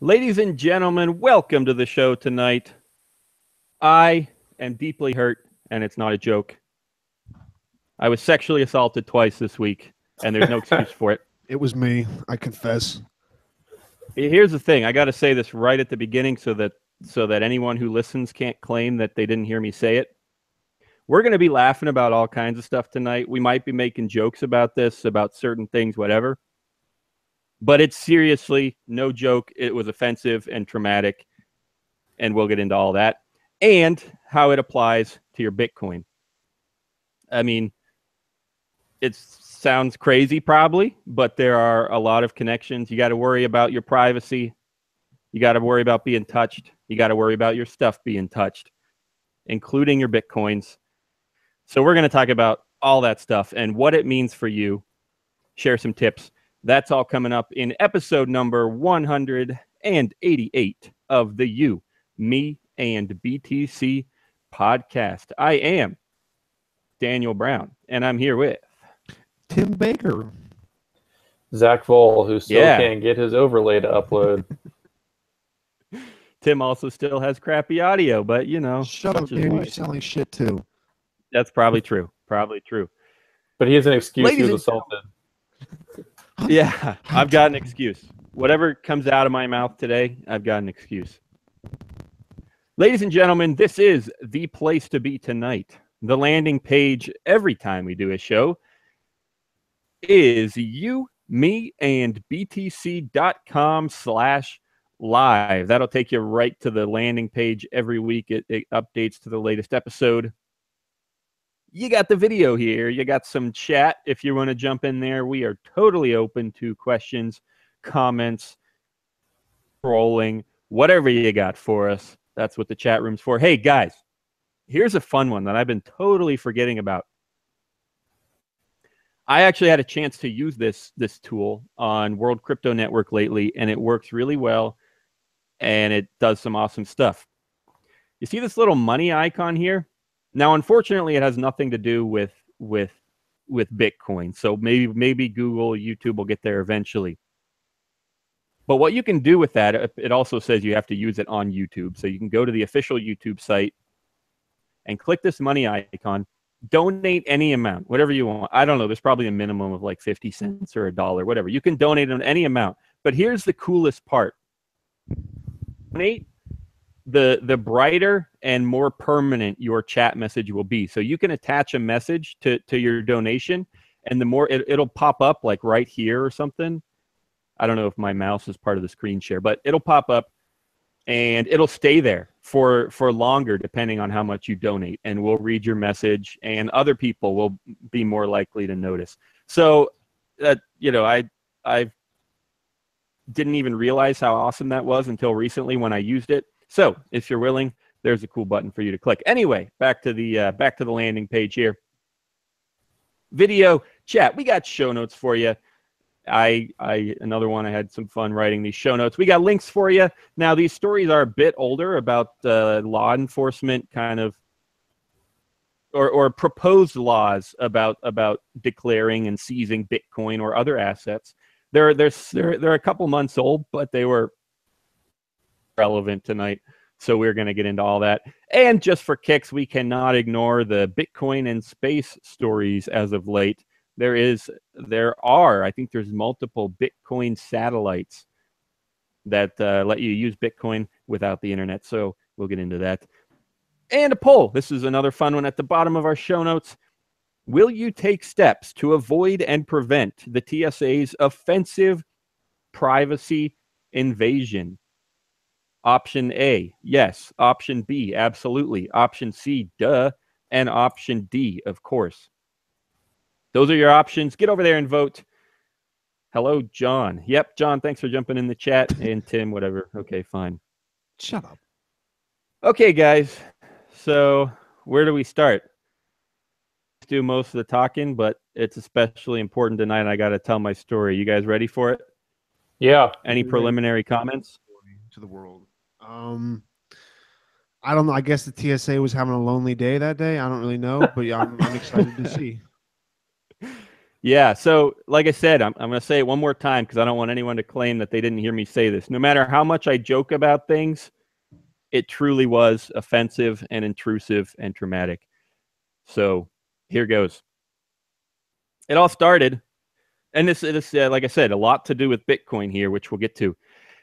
Ladies and gentlemen, welcome to the show tonight. I am deeply hurt, and it's not a joke. I was sexually assaulted twice this week, and there's no excuse for it. It was me. I confess. Here's the thing. I got to say this right at the beginning so that anyone who listens can't claim that they didn't hear me say it. We're going to be laughing about all kinds of stuff tonight. We might be making jokes about this, about certain things, whatever. But it's seriously no joke. It was offensive and traumatic, and we'll get into all that and how it applies to your Bitcoin. I mean, it sounds crazy probably, but there are a lot of connections. You got to worry about your privacy. You got to worry about being touched. You got to worry about your stuff being touched, including your Bitcoins. So we're going to talk about all that stuff and what it means for you. Share some tips. That's all coming up in episode number 188 of the You, Me, and BTC podcast. I am Daniel Brown, and I'm here with Tim Baker. Zach Vol, who still can't get his overlay to upload. Tim also still has crappy audio, but you know. Shut up, dude. You're selling shit too. That's probably true. Probably true. But he has an excuse. He was assaulted. Yeah, I've got an excuse. Whatever comes out of my mouth today, I've got an excuse. Ladies and gentlemen, this is the place to be tonight. The landing page every time we do a show is you, me, and btc.com/live. That'll take you right to the landing page every week. It updates to the latest episode. You got the video here. You got some chat. If you want to jump in there, we are totally open to questions, comments, trolling, whatever you got for us. That's what the chat room's for. Hey, guys, here's a fun one that I've been totally forgetting about. I actually had a chance to use this tool on World Crypto Network lately, and it works really well, and it does some awesome stuff. You see this little money icon here? Now, unfortunately, it has nothing to do with Bitcoin. So maybe Google, YouTube will get there eventually. But what you can do with that, it also says you have to use it on YouTube. So you can go to the official YouTube site and click this money icon, donate any amount, whatever you want. I don't know. There's probably a minimum of like 50 cents or $1, whatever. You can donate on any amount. But here's the coolest part. Donate. The brighter and more permanent your chat message will be. So you can attach a message to your donation, and the more it'll pop up like right here or something. I don't know if my mouse is part of the screen share, but it'll pop up and it'll stay there for longer depending on how much you donate, and we'll read your message and other people will be more likely to notice. So you know, I didn't even realize how awesome that was until recently when I used it. So if you're willing, there's a cool button for you to click. Anyway, back to the landing page here. Video chat. We got show notes for you. Another one. I had some fun writing these show notes. We got links for you. Now these stories are a bit older about law enforcement kind of or proposed laws about declaring and seizing Bitcoin or other assets. They're a couple months old, but they were relevant tonight, so we're going to get into all that. And just for kicks, we cannot ignore the Bitcoin and space stories as of late. I think there's multiple Bitcoin satellites that let you use Bitcoin without the internet, so we'll get into that. And a poll. This is another fun one at the bottom of our show notes. Will you take steps to avoid and prevent the TSA's offensive privacy invasion? Option A, yes. Option B, absolutely. Option C, duh. And option D, of course. Those are your options. Get over there and vote. Hello, John. Yep, John, thanks for jumping in the chat. And Tim, whatever. Okay, fine. Shut up. Okay, guys. So where do we start? Let's do most of the talking, but it's especially important tonight. And I got to tell my story. You guys ready for it? Yeah. Any preliminary comments? To the world. I don't know. I guess the TSA was having a lonely day that day. I don't really know, but yeah, I'm excited to see. Yeah. So, like I said, I'm going to say it one more time because I don't want anyone to claim that they didn't hear me say this. No matter how much I joke about things, it truly was offensive and intrusive and traumatic. So here goes. It all started, and this like I said, a lot to do with Bitcoin here, which we'll get to.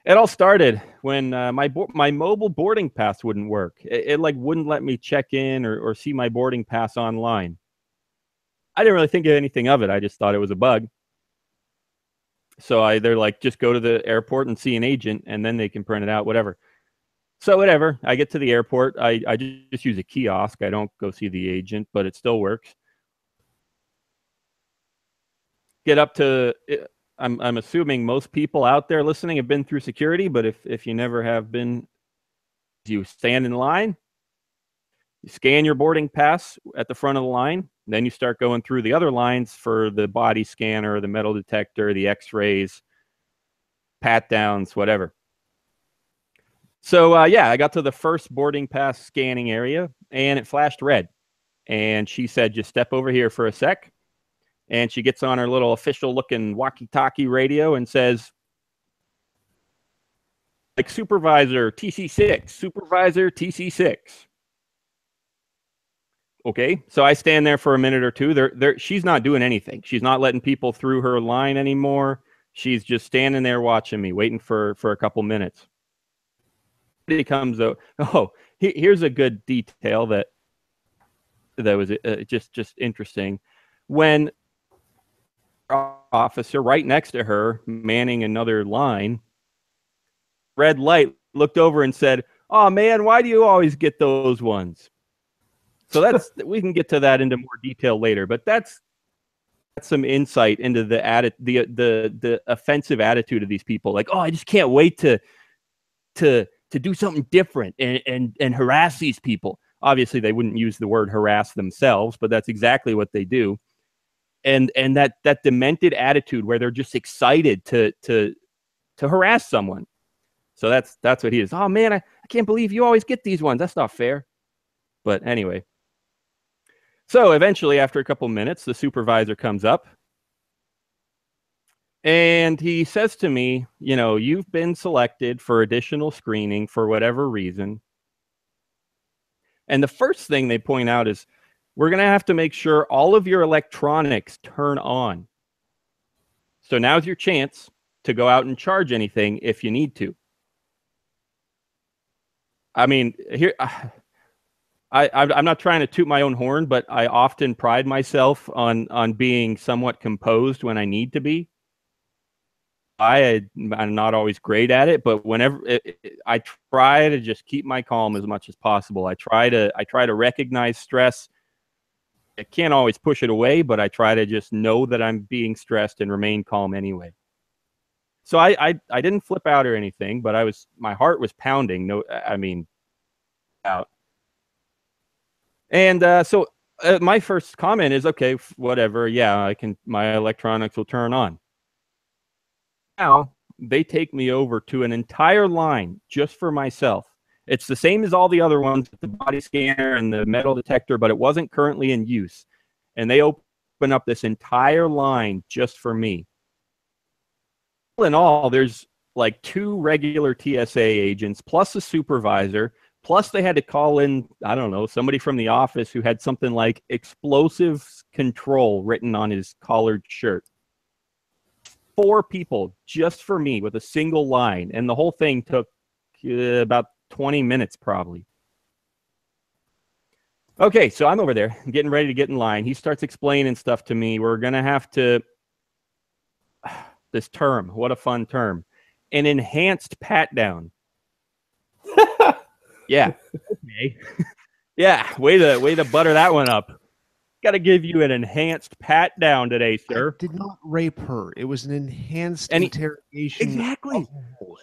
It all started when my mobile boarding pass wouldn't work. It like wouldn't let me check in or see my boarding pass online. I didn't really think of anything of it. I just thought it was a bug. So they're like, just go to the airport and see an agent, and then they can print it out, whatever. So whatever. I get to the airport. I just use a kiosk. I don't go see the agent, but it still works. Get up to. I'm assuming most people out there listening have been through security, but if you never have been, you stand in line. You scan your boarding pass at the front of the line. Then you start going through the other lines for the body scanner, the metal detector, the x-rays, pat downs, whatever. So, yeah, I got to the first boarding pass scanning area, and it flashed red. And she said, just step over here for a sec. And she gets on her little official-looking walkie-talkie radio and says, like, Supervisor TC6, Supervisor TC6. Okay, so I stand there for a minute or two. She's not doing anything. She's not letting people through her line anymore. She's just standing there watching me, waiting for a couple minutes. He comes out. Oh, here's a good detail that was just interesting. When our officer right next to her, manning another line, red light, looked over and said, "Oh man, why do you always get those ones?" So we can get to that into more detail later, but that's some insight into the offensive attitude of these people. Like, oh, I just can't wait to do something different and harass these people. Obviously, they wouldn't use the word harass themselves, but that's exactly what they do. And that demented attitude where they're just excited to harass someone. So that's what he is. Oh man, I can't believe you always get these ones. That's not fair. But anyway. So eventually, after a couple minutes, the supervisor comes up and he says to me, you know, you've been selected for additional screening for whatever reason. And the first thing they point out is, we're going to have to make sure all of your electronics turn on. So now's your chance to go out and charge anything if you need to. I mean, here... I'm not trying to toot my own horn, but I often pride myself on being somewhat composed when I need to be. I'm not always great at it, but whenever I try to just keep my calm as much as possible. I try to recognize stress. I can't always push it away, but I try to just know that I'm being stressed and remain calm anyway. So I didn't flip out or anything, but my heart was pounding. No, I mean, out. And so my first comment is, okay, whatever. Yeah, my electronics will turn on. Now they take me over to an entire line just for myself. It's the same as all the other ones, the body scanner and the metal detector, but it wasn't currently in use. And they open up this entire line just for me. All in all, there's like 2 regular TSA agents plus a supervisor. Plus, they had to call in, I don't know, somebody from the office who had something like explosives control written on his collared shirt. 4 people just for me with a single line. And the whole thing took about 20 minutes probably. Okay, so I'm over there getting ready to get in line. He starts explaining stuff to me. We're going to have to, this term, what a fun term, an enhanced pat down. Yeah. Okay. Yeah. Way to butter that one up. Got to give you an enhanced pat down today, sir. I did not rape her. It was an enhanced interrogation. Exactly.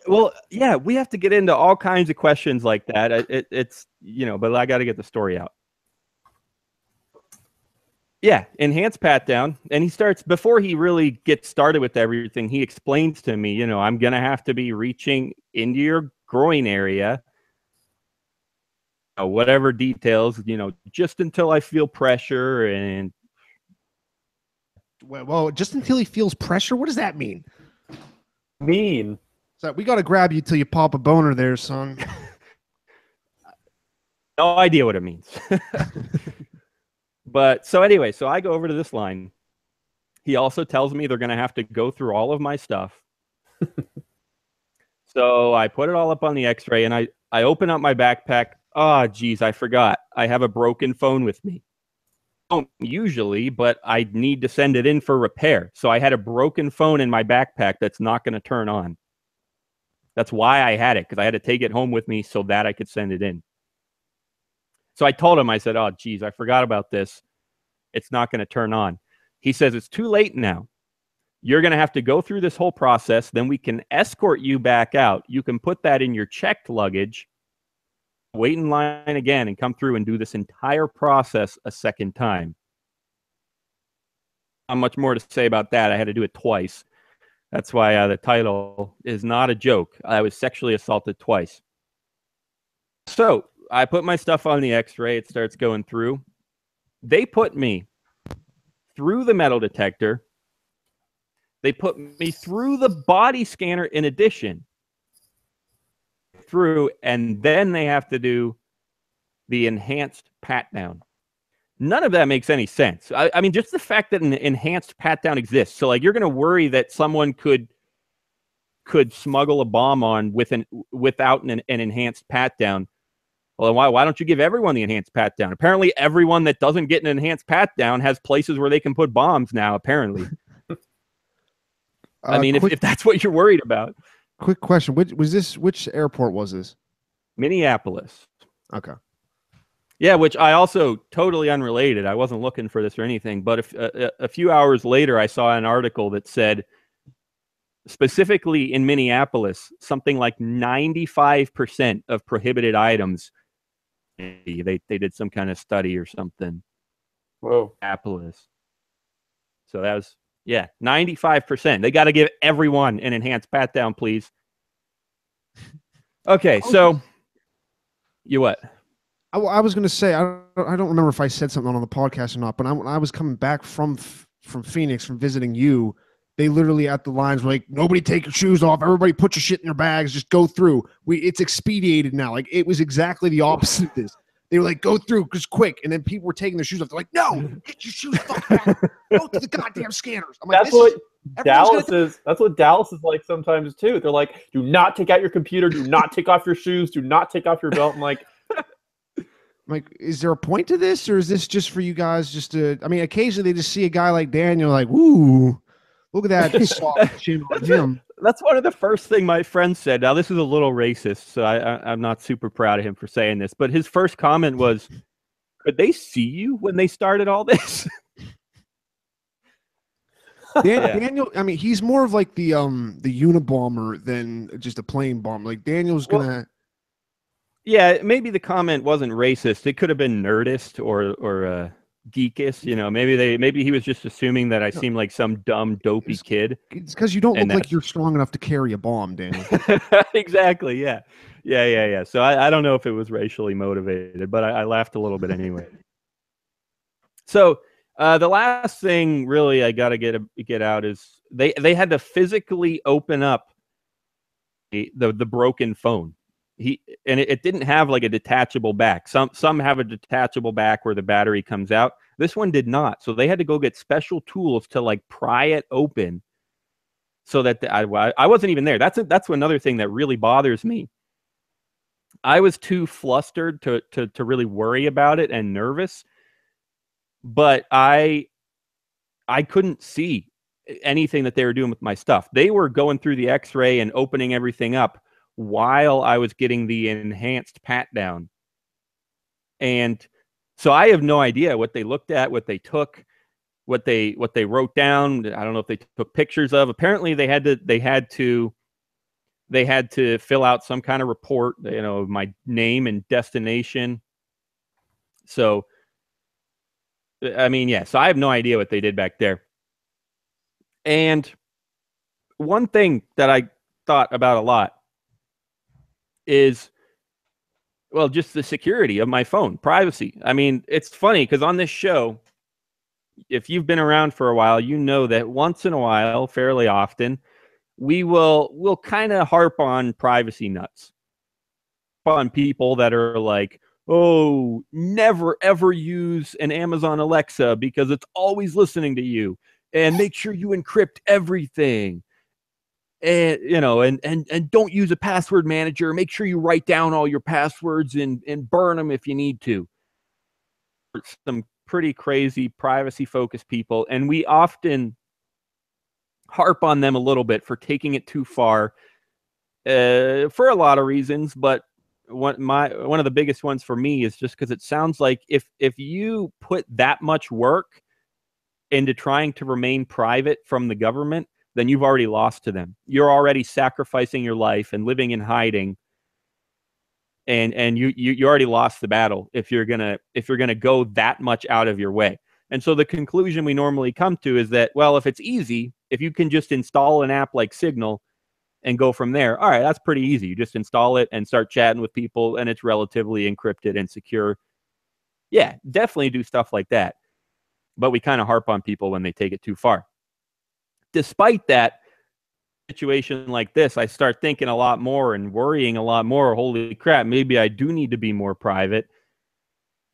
Well, yeah, we have to get into all kinds of questions like that. It's, you know, but I got to get the story out. Yeah, enhanced pat down. And he starts, before he really gets started with everything, he explains to me, you know, I'm going to have to be reaching into your groin area. Whatever details, you know, just until I feel pressure. And Well, just until he feels pressure. What does that mean? So we got to grab you till you pop a boner there, son. No idea what it means. But so anyway, so I go over to this line. He also tells me they're going to have to go through all of my stuff. So I put it all up on the x-ray and I open up my backpack. Oh, geez, I forgot. I have a broken phone with me. I don't usually, but I need to send it in for repair. So I had a broken phone in my backpack that's not going to turn on. That's why I had it, because I had to take it home with me so that I could send it in. So I told him, I said, oh, geez, I forgot about this. It's not going to turn on. He says, it's too late now. You're going to have to go through this whole process. Then we can escort you back out. You can put that in your checked luggage, wait in line again, and come through and do this entire process a second time. Not much more to say about that. I had to do it twice. That's why the title is not a joke. I was sexually assaulted twice. So I put my stuff on the x-ray. It starts going through. They put me through the metal detector. They put me through the body scanner in addition. Through, and then they have to do the enhanced pat-down. None of that makes any sense. I mean, just the fact that an enhanced pat-down exists. So, like, you're going to worry that someone could smuggle a bomb on without an enhanced pat-down. Well, why don't you give everyone the enhanced pat-down? Apparently, everyone that doesn't get an enhanced pat-down has places where they can put bombs now, apparently. I mean, if that's what you're worried about. Quick question. Which airport was this? Minneapolis. Okay. Yeah, which I also, totally unrelated. I wasn't looking for this or anything, but a few hours later, I saw an article that said, specifically in Minneapolis, something like 95% of prohibited items, they did some kind of study or something. Whoa. Minneapolis. So that was, yeah, 95%. They got to give everyone an enhanced pat down, please. Okay, so you what? I was going to say, I don't remember if I said something on the podcast or not, but when I was coming back from Phoenix, from visiting you, they literally at the lines were like, nobody take your shoes off. Everybody put your shit in your bags. Just go through. It's expedited now. Like, it was exactly the opposite of this. They were like, go through, just quick. And then people were taking their shoes off. They're like, no, get your shoes fucking back. Go to the goddamn scanners. I'm like, that's what Dallas is like sometimes too. They're like, do not take out your computer. Do not take off your shoes. Do not take off your belt. I'm like, is there a point to this, or is this just for you guys just to, I mean, occasionally they just see a guy like Daniel like, ooh, look at that soft chin on him. That's one of the first thing my friend said. Now, this is a little racist, so I'm not super proud of him for saying this, but his first comment was, could they see you when they started all this? Daniel, I mean, he's more of like the Unabomber than just a plane bomber. Like, Daniel's gonna... Yeah, maybe the comment wasn't racist. It could have been nerdist or geekish. You know, maybe he was just assuming that I seemed like some dumb, dopey kid. It's because you don't look like you're strong enough to carry a bomb, Daniel. Exactly. Yeah. So I don't know if it was racially motivated, but I laughed a little bit anyway. So the last thing really I got to get out is they had to physically open up the broken phone. It didn't have like a detachable back. Some have a detachable back where the battery comes out. This one did not. So they had to go get special tools to like pry it open so that I wasn't even there. That's another thing that really bothers me. I was too flustered to really worry about it and nervous, but I couldn't see anything that they were doing with my stuff. They were going through the x-ray and opening everything up while I was getting the enhanced pat down. And so I have no idea what they looked at, what they took, what they wrote down. I don't know if they took pictures of. Apparently they had to fill out some kind of report, you know, my name and destination. So I mean, yeah, so I have no idea what they did back there. And one thing that I thought about a lot is, well, just the security of my phone, privacy. I mean, it's funny because on this show, if you've been around for a while, you know that once in a while, fairly often, we'll kind of harp on privacy nuts, on people that are like, oh, never ever use an Amazon Alexa because it's always listening to you, and make sure you encrypt everything, and and don't use a password manager. Make sure you write down all your passwords and burn them if you need to. Some pretty crazy privacy focused people, and we often harp on them a little bit for taking it too far, for a lot of reasons, but one of the biggest ones for me is just because it sounds like if you put that much work into trying to remain private from the government, then you've already lost to them. You're already sacrificing your life and living in hiding, and you already lost the battle if you're gonna go that much out of your way. And so the conclusion we normally come to is that, well, if it's easy, if you can just install an app like Signal and go from there, all right, that's pretty easy. You just install it and start chatting with people, and it's relatively encrypted and secure. Yeah, definitely do stuff like that. But we kind of harp on people when they take it too far. Despite that, situation like this, I start thinking a lot more and worrying a lot more. Holy crap, maybe I do need to be more private,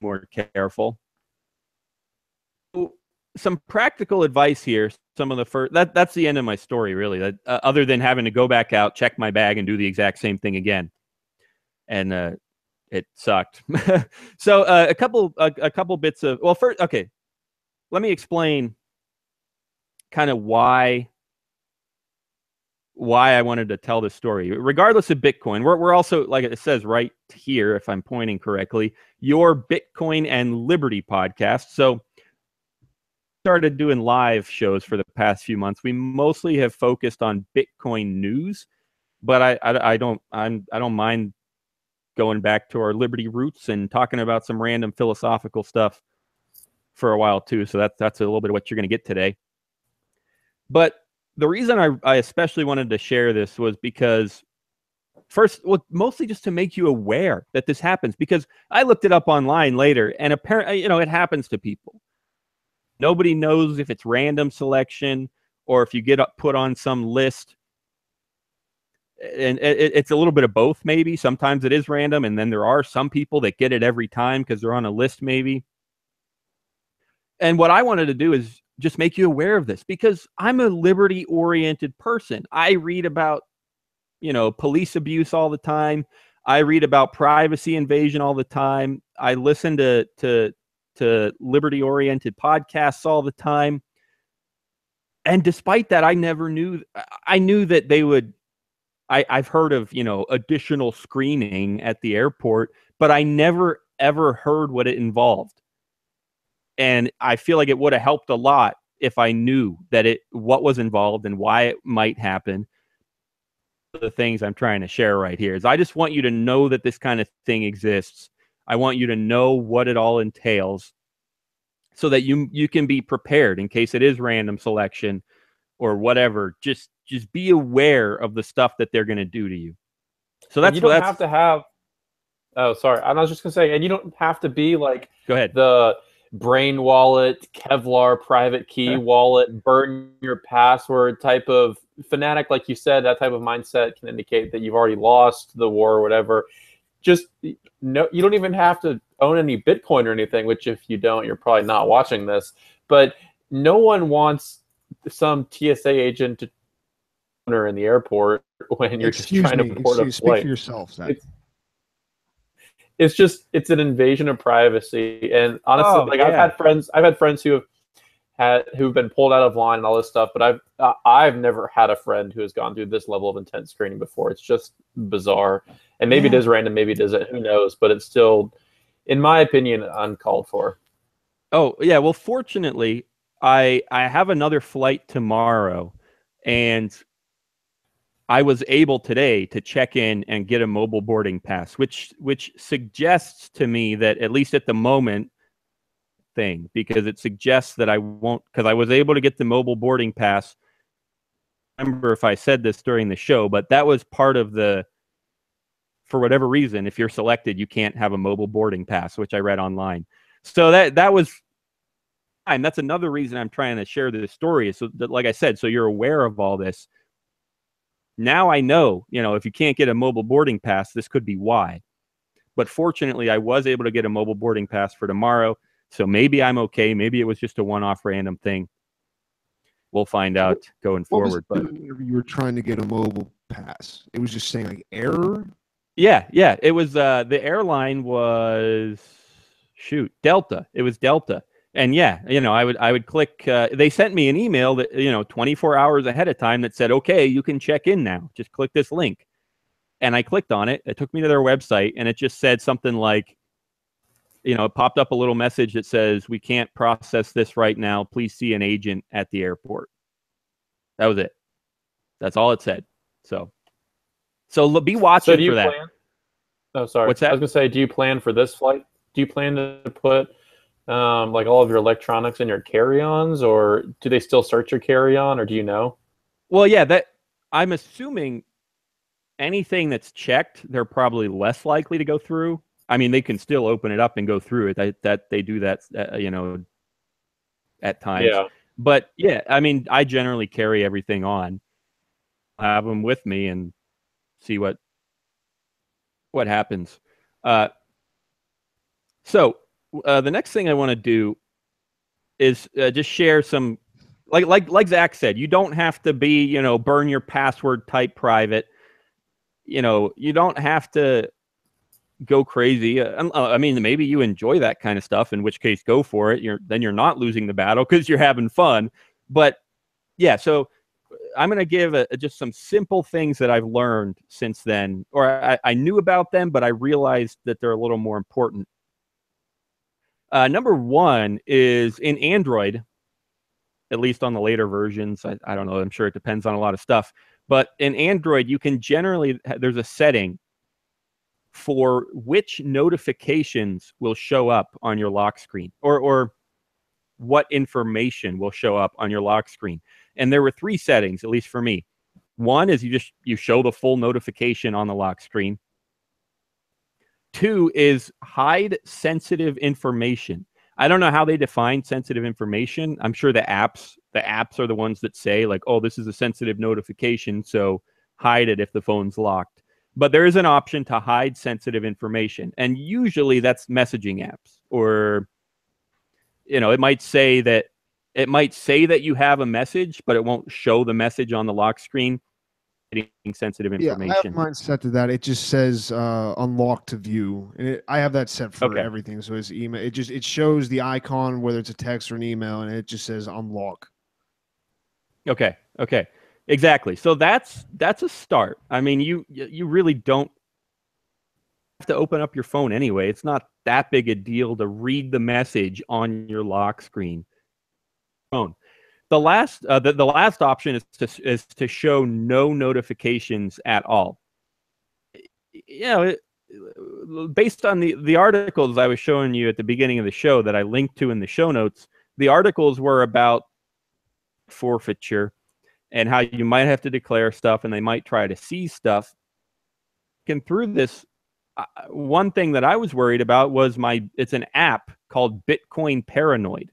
more careful. Some practical advice here. Some of the first, that's the end of my story, really. Other than having to go back out, check my bag, and do the exact same thing again, and it sucked. So a couple bits of, well, first, okay, let me explain kind of why I wanted to tell this story. Regardless of Bitcoin, we're also, like it says right here, if I'm pointing correctly, your Bitcoin and Liberty podcast. So started doing live shows for the past few months. We mostly have focused on Bitcoin news, but I don't mind going back to our Liberty roots and talking about some random philosophical stuff for a while too. So that's a little bit of what you're going to get today. But the reason I especially wanted to share this was because first, well, mostly just to make you aware that this happens, because I looked it up online later, and apparently, it happens to people. Nobody knows if it's random selection or if you get put on some list. And it's a little bit of both, maybe. Sometimes it is random, and then there are some people that get it every time because they're on a list, maybe. And what I wanted to do is just make you aware of this, because I'm a liberty-oriented person. I read about, police abuse all the time. I read about privacy invasion all the time. I listen to liberty-oriented podcasts all the time. And despite that, I knew that they would, I've heard of, additional screening at the airport, but I never, ever heard what it involved. And I feel like it would have helped a lot if I knew what was involved and why it might happen. The things I'm trying to share right here is I just want you to know that this kind of thing exists. I want you to know what it all entails so that you can be prepared in case it is random selection or whatever. Just be aware of the stuff that they're going to do to you. So that's, you don't have to have, oh, sorry. I was just going to say, and you don't have to be like, go ahead, the brain wallet, Kevlar private key wallet, burn your password type of fanatic. Like you said, that type of mindset can indicate that you've already lost the war or whatever. Just no, you don't even have to own any Bitcoin or anything, which if you don't, you're probably not watching this. But no one wants some TSA agent to in the airport when you're just trying to board a flight. Speak for yourself, Zach. It's an invasion of privacy. And honestly, I've had friends who've been pulled out of line and all this stuff, but I've never had a friend who has gone through this level of intense screening before. It's just bizarre. And maybe it is random, maybe it isn't, who knows, but it's still, in my opinion, uncalled for. Oh, yeah. Well, fortunately, I have another flight tomorrow, and I was able today to check in and get a mobile boarding pass, which suggests to me that, at least at the moment, because it suggests that I won't, because I was able to get the mobile boarding pass. I don't remember if I said this during the show, but that was part of for whatever reason, if you're selected, you can't have a mobile boarding pass, which I read online. So that was time, that's another reason I'm trying to share this story. Is so that, like I said, so you're aware of all this. Now I know, if you can't get a mobile boarding pass, this could be why. But fortunately, I was able to get a mobile boarding pass for tomorrow. So maybe I'm okay. Maybe it was just a one-off random thing. We'll find out going forward. But you were trying to get a mobile pass. It was just saying like error. Yeah. It was the airline was Delta. It was Delta. And yeah, I would click. They sent me an email that 24 hours ahead of time that said, okay, you can check in now. Just click this link. And I clicked on it. It took me to their website, and it just said something like, it popped up a little message that says, we can't process this right now. Please see an agent at the airport. That was it. That's all it said. So be watching for that. Oh, sorry. What's that? I was going to say, do you plan for this flight? Do you plan to put like all of your electronics in your carry-ons, or do they still search your carry-on, or do you know? Well, yeah, I'm assuming anything that's checked, they're probably less likely to go through. I mean, they can still open it up and go through it. That they do that, at times. Yeah. But yeah, I mean, I generally carry everything on, have them with me, and see what happens. So the next thing I want to do is just share some, like Zach said, you don't have to be, burn your password type private. You don't have to go crazy. I mean, maybe you enjoy that kind of stuff, in which case go for it. Then you're not losing the battle because you're having fun. But yeah, so I'm going to give just some simple things that I've learned since then, or I knew about them, but I realized that they're a little more important. Number one is in Android, at least on the later versions. I don't know. I'm sure it depends on a lot of stuff. But in Android, you can generally, there's a setting for which notifications will show up on your lock screen, or what information will show up on your lock screen. And there were 3 settings, at least for me. One is you show the full notification on the lock screen. 2 is hide sensitive information. I don't know how they define sensitive information. I'm sure the apps are the ones that say like, oh, this is a sensitive notification, so hide it if the phone's locked. But there is an option to hide sensitive information. And usually that's messaging apps, or, it might say that you have a message, but it won't show the message on the lock screen. Sensitive information. Yeah, I have mine set to that. It just says unlock to view, and I have that set for everything. So it's email. It shows the icon, whether it's a text or an email, and it just says unlock. Okay. Exactly. So that's a start. I mean, you really don't have to open up your phone anyway. It's not that big a deal to read the message on your lock screen phone. The last option is to show no notifications at all. Based on the articles I was showing you at the beginning of the show that I linked to in the show notes, the articles were about forfeiture and how you might have to declare stuff, and they might try to seize stuff. And through this, one thing that I was worried about was it's an app called Bitcoin Paranoid.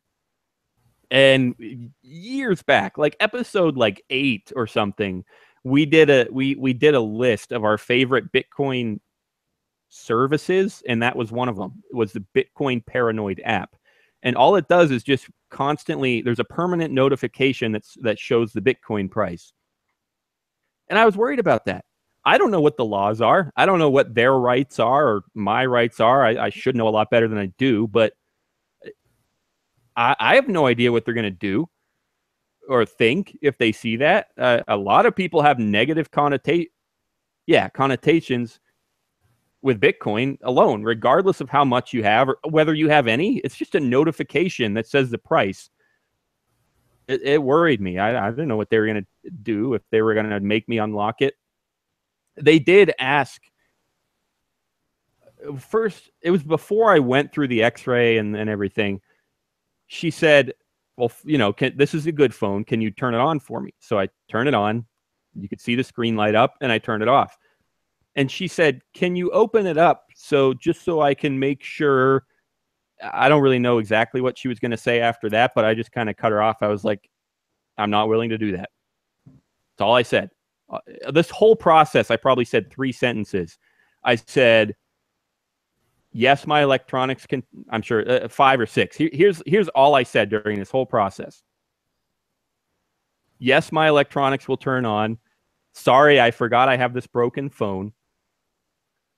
And years back, like episode 8 or something, we did a list of our favorite Bitcoin services, and that was one of them. It was the Bitcoin Paranoid app. And all it does is just constantly, there's a permanent notification that shows the Bitcoin price. And I was worried about that. I don't know what the laws are. I don't know what their rights are or my rights are. I should know a lot better than I do, but I have no idea what they're going to do or think if they see that. A lot of people have negative connotations with Bitcoin alone, regardless of how much you have or whether you have any. It's just a notification that says the price. It worried me. I didn't know what they were going to do, if they were going to make me unlock it. They did ask. First, it was before I went through the x-ray and everything. She said, well, this is a good phone. Can you turn it on for me? So I turned it on. You could see the screen light up, and I turned it off. And she said, can you open it up so I can make sure I don't really know exactly what she was going to say after that, but I just kind of cut her off. I was like, I'm not willing to do that. That's all I said. This whole process, I probably said 3 sentences. I said, yes, my electronics can, I'm sure 5 or 6. Here's all I said during this whole process. Yes, my electronics will turn on. Sorry, I forgot I have this broken phone.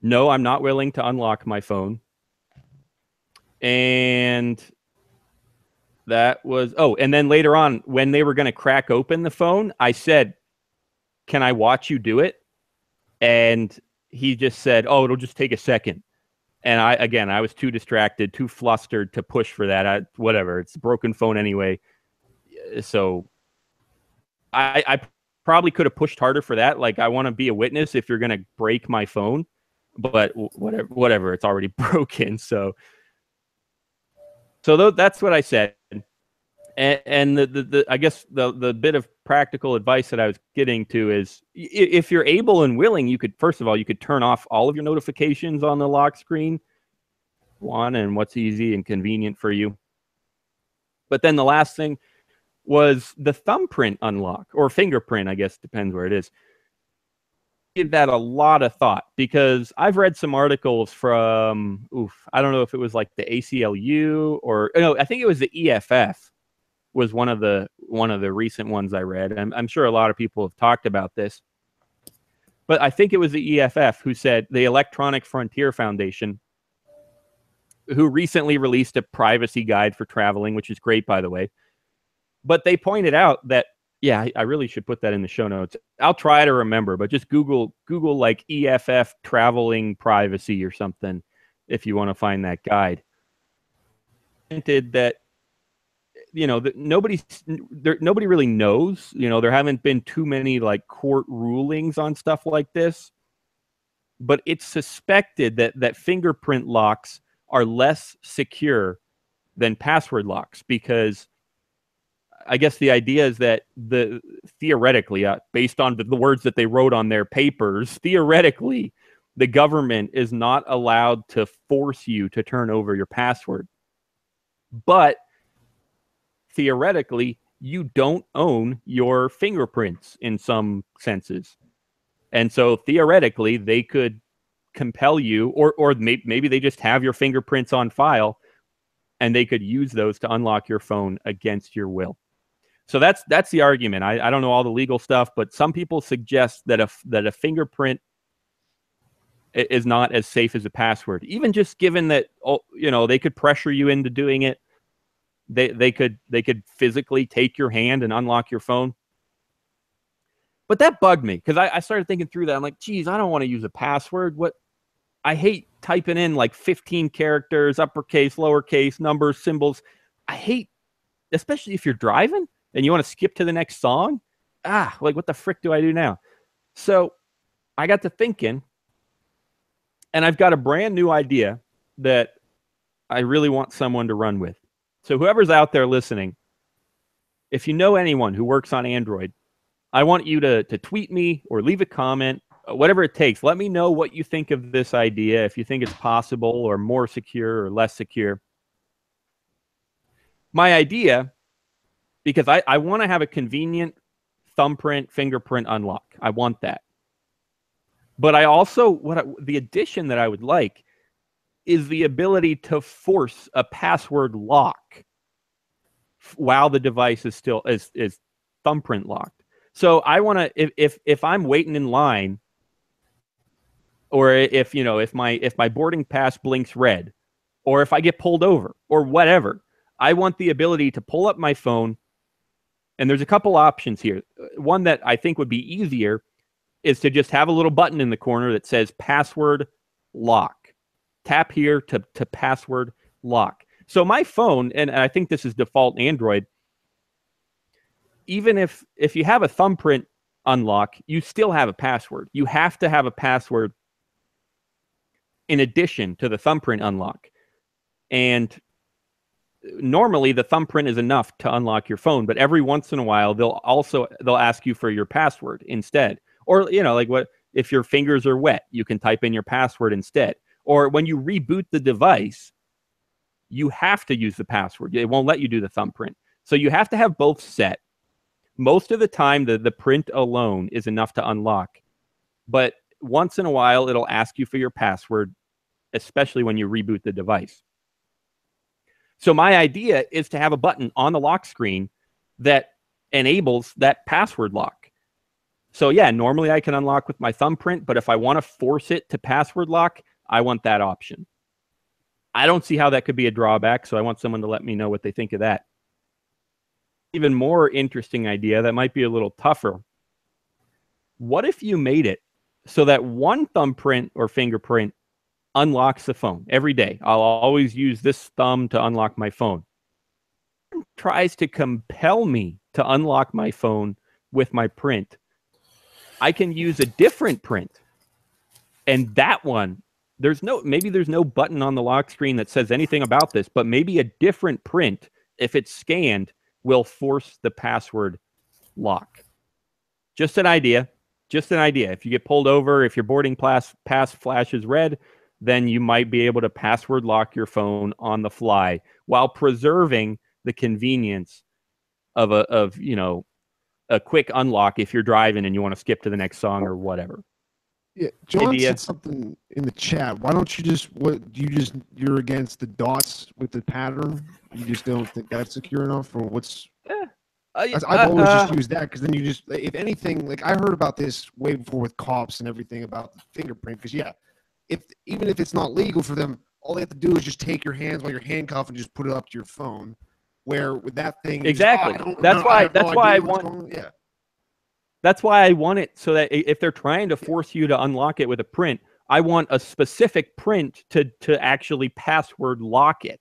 No, I'm not willing to unlock my phone. And that was, oh, and then later on, when they were going to crack open the phone, I said, can I watch you do it? And he just said, oh, it'll just take a second. And I was too distracted, too flustered to push for that. Whatever, it's a broken phone anyway. So I probably could have pushed harder for that. Like, I want to be a witness if you're going to break my phone, but whatever, it's already broken. So that's what I said. And I guess the bit of practical advice that I was getting to is, if you're able and willing, you could, first of all, you could turn off all of your notifications on the lock screen. One, and what's easy and convenient for you. But then the last thing was the thumbprint unlock, or fingerprint, I guess, depends where it is. Give that a lot of thought, because I've read some articles from, I don't know if it was like the ACLU or, no, I think it was the EFF was one of the recent ones I read. I'm sure a lot of people have talked about this, but I think it was the EFF who said, the Electronic Frontier Foundation, who recently released a privacy guide for traveling, which is great, by the way. But they pointed out that, yeah, I really should put that in the show notes. I'll try to remember, but just Google like EFF traveling privacy or something if you want to find that guide. That, you know, nobody really knows. You know, there haven't been too many like court rulings on stuff like this, but it's suspected that fingerprint locks are less secure than password locks, because I guess the idea is that theoretically, based on the words that they wrote on their papers, theoretically, the government is not allowed to force you to turn over your password. But theoretically, you don't own your fingerprints in some senses. And so theoretically, they could compel you, or maybe they just have your fingerprints on file, and they could use those to unlock your phone against your will. So that's the argument. I don't know all the legal stuff, but some people suggest that a fingerprint is not as safe as a password. Even just given that, you know, they could pressure you into doing it. They could physically take your hand and unlock your phone. But that bugged me, because I started thinking through that. I'm like, geez, I don't want to use a password. I hate typing in like 15 characters, uppercase, lowercase, numbers, symbols. I hate, especially if you're driving and you want to skip to the next song. Like, what the frick do I do now? So I got to thinking, and I've got a brand new idea that I really want someone to run with. So whoever's out there listening, if you know anyone who works on Android, I want you to tweet me or leave a comment, whatever it takes. Let me know what you think of this idea, if you think it's possible or more secure or less secure. My idea, because I want to have a convenient thumbprint, fingerprint unlock. I want that. But I also, the addition that I would like is the ability to force a password lock while the device is still is thumbprint locked. So I want to, if I'm waiting in line, or if my boarding pass blinks red, or if I get pulled over or whatever, I want the ability to pull up my phone. And there's a couple options here. One that I think would be easier is to just have a little button in the corner that says password lock. Tap here to password lock. So my phone, and I think this is default Android, even if you have a thumbprint unlock, you still have a password. You have to have a password in addition to the thumbprint unlock. And normally the thumbprint is enough to unlock your phone, but every once in a while they'll ask you for your password instead. Or, you know, like, what if your fingers are wet, you can type in your password instead. Or when you reboot the device, you have to use the password. It won't let you do the thumbprint. So you have to have both set. Most of the time, the print alone is enough to unlock. But once in a while, it'll ask you for your password, especially when you reboot the device. So my idea is to have a button on the lock screen that enables that password lock. So yeah, normally I can unlock with my thumbprint, but if I want to force it to password lock, I want that option. I don't see how that could be a drawback, so I want someone to let me know what they think of that. Even more interesting idea that might be a little tougher. What if you made it so that one thumbprint or fingerprint unlocks the phone every day? I'll always use this thumb to unlock my phone. Tries to compel me to unlock my phone with my print. I can use a different print, and that one, maybe there's no button on the lock screen that says anything about this, but maybe a different print, if it's scanned, will force the password lock. Just an idea. Just an idea. If you get pulled over, if your boarding pass flashes red, then you might be able to password lock your phone on the fly while preserving the convenience of a quick unlock if you're driving and you want to skip to the next song or whatever. Yeah, John said something in the chat. Why don't you you're against the dots with the pattern? You just don't think that's secure enough, or what's? I've always just used that because then you just, if anything, like I heard about this way before with cops and everything about the fingerprint. Because even if it's not legal for them, all they have to do is just take your hands while you're handcuffed and just put it up to your phone. Where with that thing, exactly. That's why I want. Yeah. That's why I want it so that if they're trying to force you to unlock it with a print, I want a specific print to actually password lock it.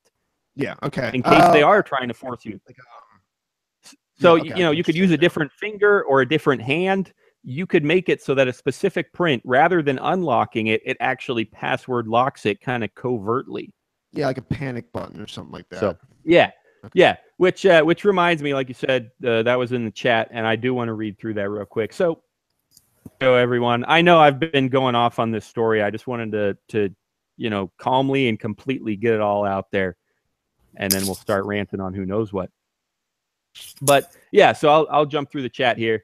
Yeah. Okay. In case they are trying to force you. So, you could use a different finger or a different hand. You could make it so that a specific print, rather than unlocking it, it actually password locks it kind of covertly. Yeah, like a panic button or something like that. So, yeah. Okay. Yeah, which reminds me, like you said, that was in the chat, and I do want to read through that real quick. So everyone, I know I've been going off on this story. I just wanted to calmly and completely get it all out there, and then we'll start ranting on who knows what. But yeah, so I'll jump through the chat here.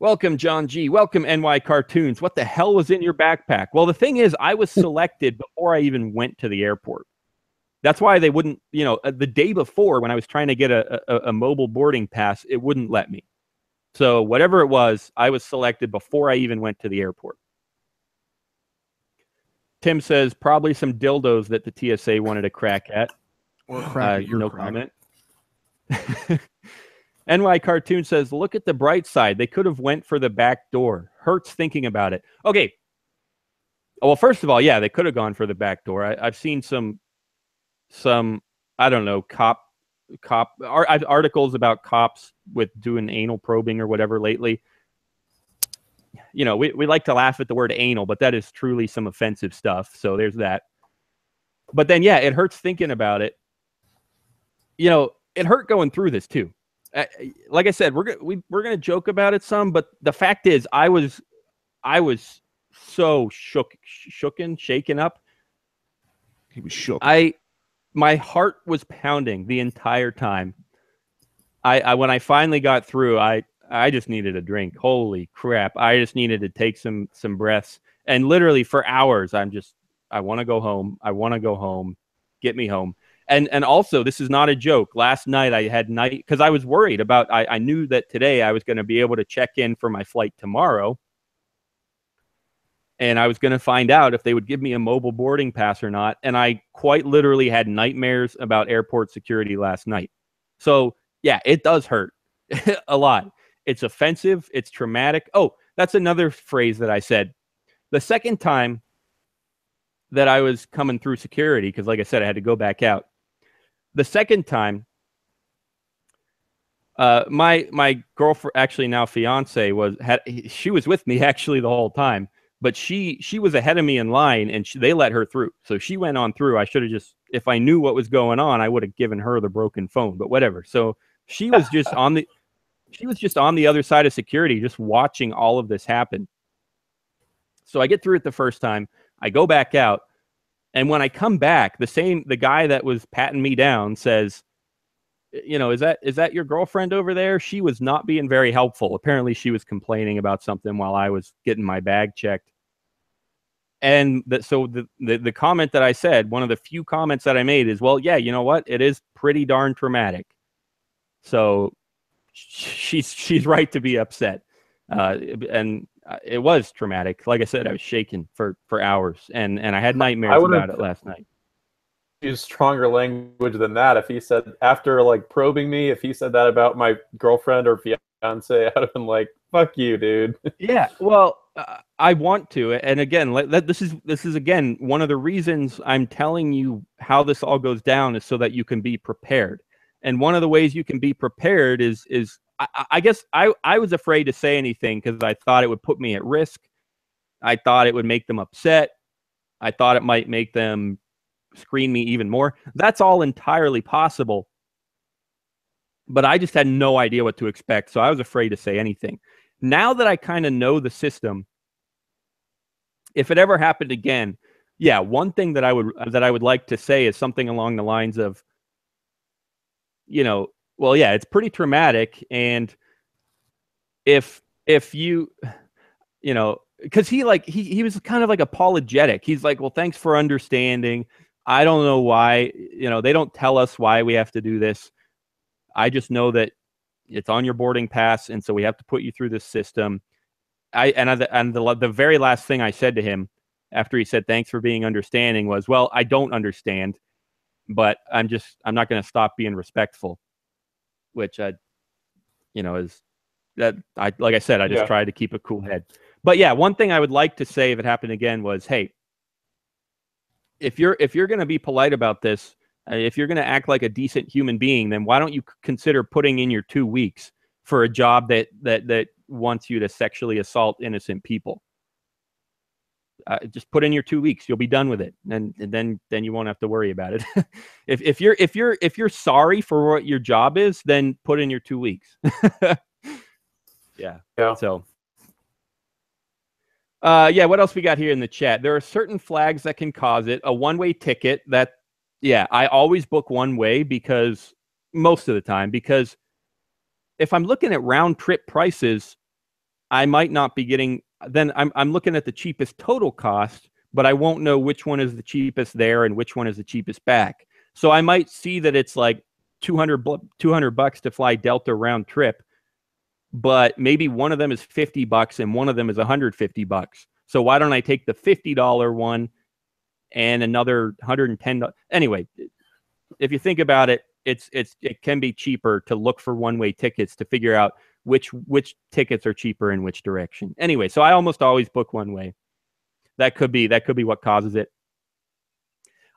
Welcome, John G. Welcome, NY Cartoons. What the hell was in your backpack? Well, the thing is, I was selected before I even went to the airport. That's why they wouldn't, the day before when I was trying to get a mobile boarding pass, it wouldn't let me. So whatever it was, I was selected before I even went to the airport. Tim says probably some dildos that the TSA wanted to crack at. Or crack no comment. NY Cartoon says, look at the bright side. They could have went for the back door. Hurts thinking about it. Okay. Well, first of all, yeah, they could have gone for the back door. I've seen some I don't know, articles about cops with doing anal probing or whatever lately. We like to laugh at the word anal, but that is truly some offensive stuff. So there's that. But then, yeah, it hurts thinking about it. It hurt going through this too. Like I said, we're gonna joke about it some, but the fact is, I was so shaken up. He was shook. My heart was pounding the entire time. When I finally got through, I just needed a drink. Holy crap. I just needed to take some breaths. And literally for hours, I want to go home. I want to go home. Get me home. And also, this is not a joke. Last night I had because I was worried about, I knew that today I was going to be able to check in for my flight tomorrow. And I was going to find out if they would give me a mobile boarding pass or not. And I quite literally had nightmares about airport security last night. So, yeah, it does hurt a lot. It's offensive. It's traumatic. Oh, that's another phrase that I said. The second time that I was coming through security, because like I said, I had to go back out. The second time, my girlfriend, actually now fiance, she was with me actually the whole time. But she was ahead of me in line, and they let her through. So she went on through. I should have if I knew what was going on, I would have given her the broken phone. But whatever. So she was just on the other side of security, just watching all of this happen. So I get through it the first time. I go back out, And when I come back, the guy that was patting me down says, you know, is that your girlfriend over there? She was not being very helpful. Apparently she was complaining about something while I was getting my bag checked. And so the comment that I said, one of the few comments that I made is, well, yeah, you know what? It is pretty darn traumatic. So she's right to be upset. And it was traumatic. Like I said, I was shaking for hours, and I had nightmares about it last night. Use stronger language than that. If he said, after like probing me, if he said that about my girlfriend or fiance, I'd have been like, fuck you, dude. Yeah, well, I want to, and again, this is again one of the reasons I'm telling you how this all goes down is so that you can be prepared. And one of the ways you can be prepared is I guess I was afraid to say anything because I thought it would put me at risk. I thought it would make them upset. I thought it might make them screen me even more. That's all entirely possible. But I just had no idea what to expect, so I was afraid to say anything. Now that I kind of know the system, if it ever happened again, yeah, one thing that I would like to say is something along the lines of, you know, well, yeah, it's pretty traumatic, and if you know, because he was kind of like apologetic. He's like, well, thanks for understanding. I don't know why, you know, they don't tell us why we have to do this. I just know that it's on your boarding pass, and so we have to put you through this system. The very last thing I said to him after he said thanks for being understanding was, well, I don't understand, but I'm not going to stop being respectful, which you know, is that like I said, I just tried to keep a cool head. But yeah, one thing I would like to say if it happened again was, hey, if you're going to be polite about this, if you're going to act like a decent human being, then why don't you consider putting in your 2 weeks for a job that wants you to sexually assault innocent people? Just put in your 2 weeks. You'll be done with it, and then you won't have to worry about it. if you're sorry for what your job is, then put in your 2 weeks. Yeah. So. Yeah, what else we got here in the chat? There are certain flags that can cause it. A one-way ticket that, yeah, I always book one way because most of the time, because if I'm looking at round trip prices, I might not be getting, then I'm looking at the cheapest total cost, but I won't know which one is the cheapest there and which one is the cheapest back. So I might see that it's like $200 to fly Delta round trip, but maybe one of them is $50 and one of them is $150. So why don't I take the $50 one and another $110? Anyway, if you think about it, it can be cheaper to look for one-way tickets to figure out which tickets are cheaper in which direction. Anyway, so I almost always book one way. That could be what causes it.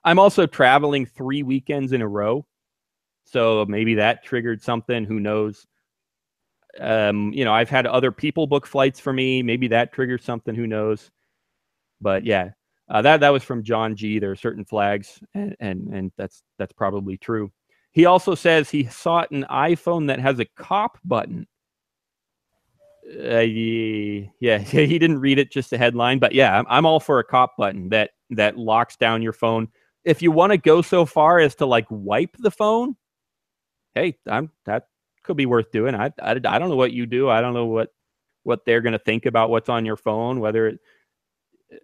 I'm also traveling 3 weekends in a row, so maybe that triggered something. Who knows? You know, I've had other people book flights for me. Maybe that triggers something. Who knows? But yeah, that was from John G. There are certain flags, and that's probably true. He also says he sought an iPhone that has a cop button. Yeah, he didn't read it, just a headline. But yeah, I'm all for a cop button that locks down your phone. If you want to go so far as to like wipe the phone, hey, that could be worth doing. I don't know what you do. I don't know what they're going to think about what's on your phone, whether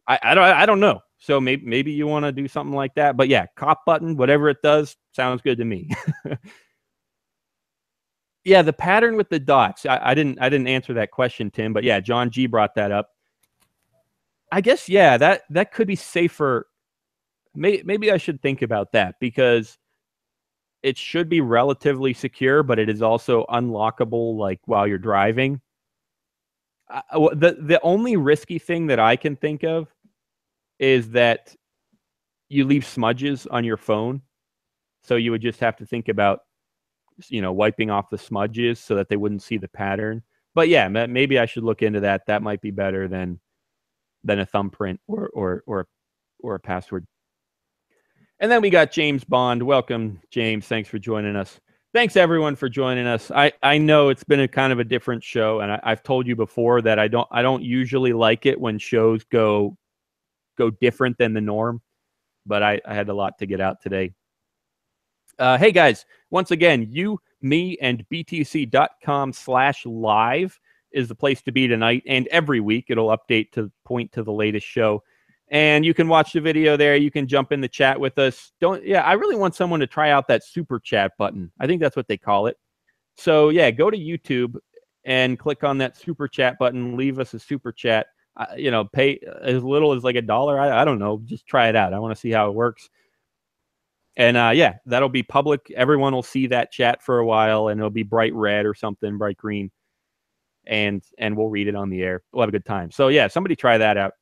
I don't know. So maybe you want to do something like that. But yeah, cop button, whatever it does, sounds good to me. Yeah, the pattern with the dots. I didn't answer that question, Tim, but yeah, John G brought that up. I guess, yeah, that could be safer. Maybe I should think about that, because it should be relatively secure, but it is also unlockable like while you're driving. The only risky thing that I can think of is that you leave smudges on your phone. So you would just have to think about, you know, wiping off the smudges so that they wouldn't see the pattern. But yeah, maybe I should look into that. That might be better than a thumbprint or a password. And then we got James Bond. Welcome, James. Thanks for joining us. Thanks everyone for joining us. I know it's been a kind of a different show, and I've told you before that I don't usually like it when shows go different than the norm. but I had a lot to get out today. Hey guys, once again, you, me, and btc.com/live is the place to be tonight, and every week it'll update to point to the latest show. And you can watch the video there. You can jump in the chat with us. I really want someone to try out that super chat button. I think that's what they call it. So yeah, go to YouTube and click on that super chat button. Leave us a super chat. Pay as little as like $1. I don't know. Just try it out. I want to see how it works. And yeah, that'll be public. Everyone will see that chat for a while, and it'll be bright red or something, bright green. And we'll read it on the air. We'll have a good time. So yeah, somebody try that out.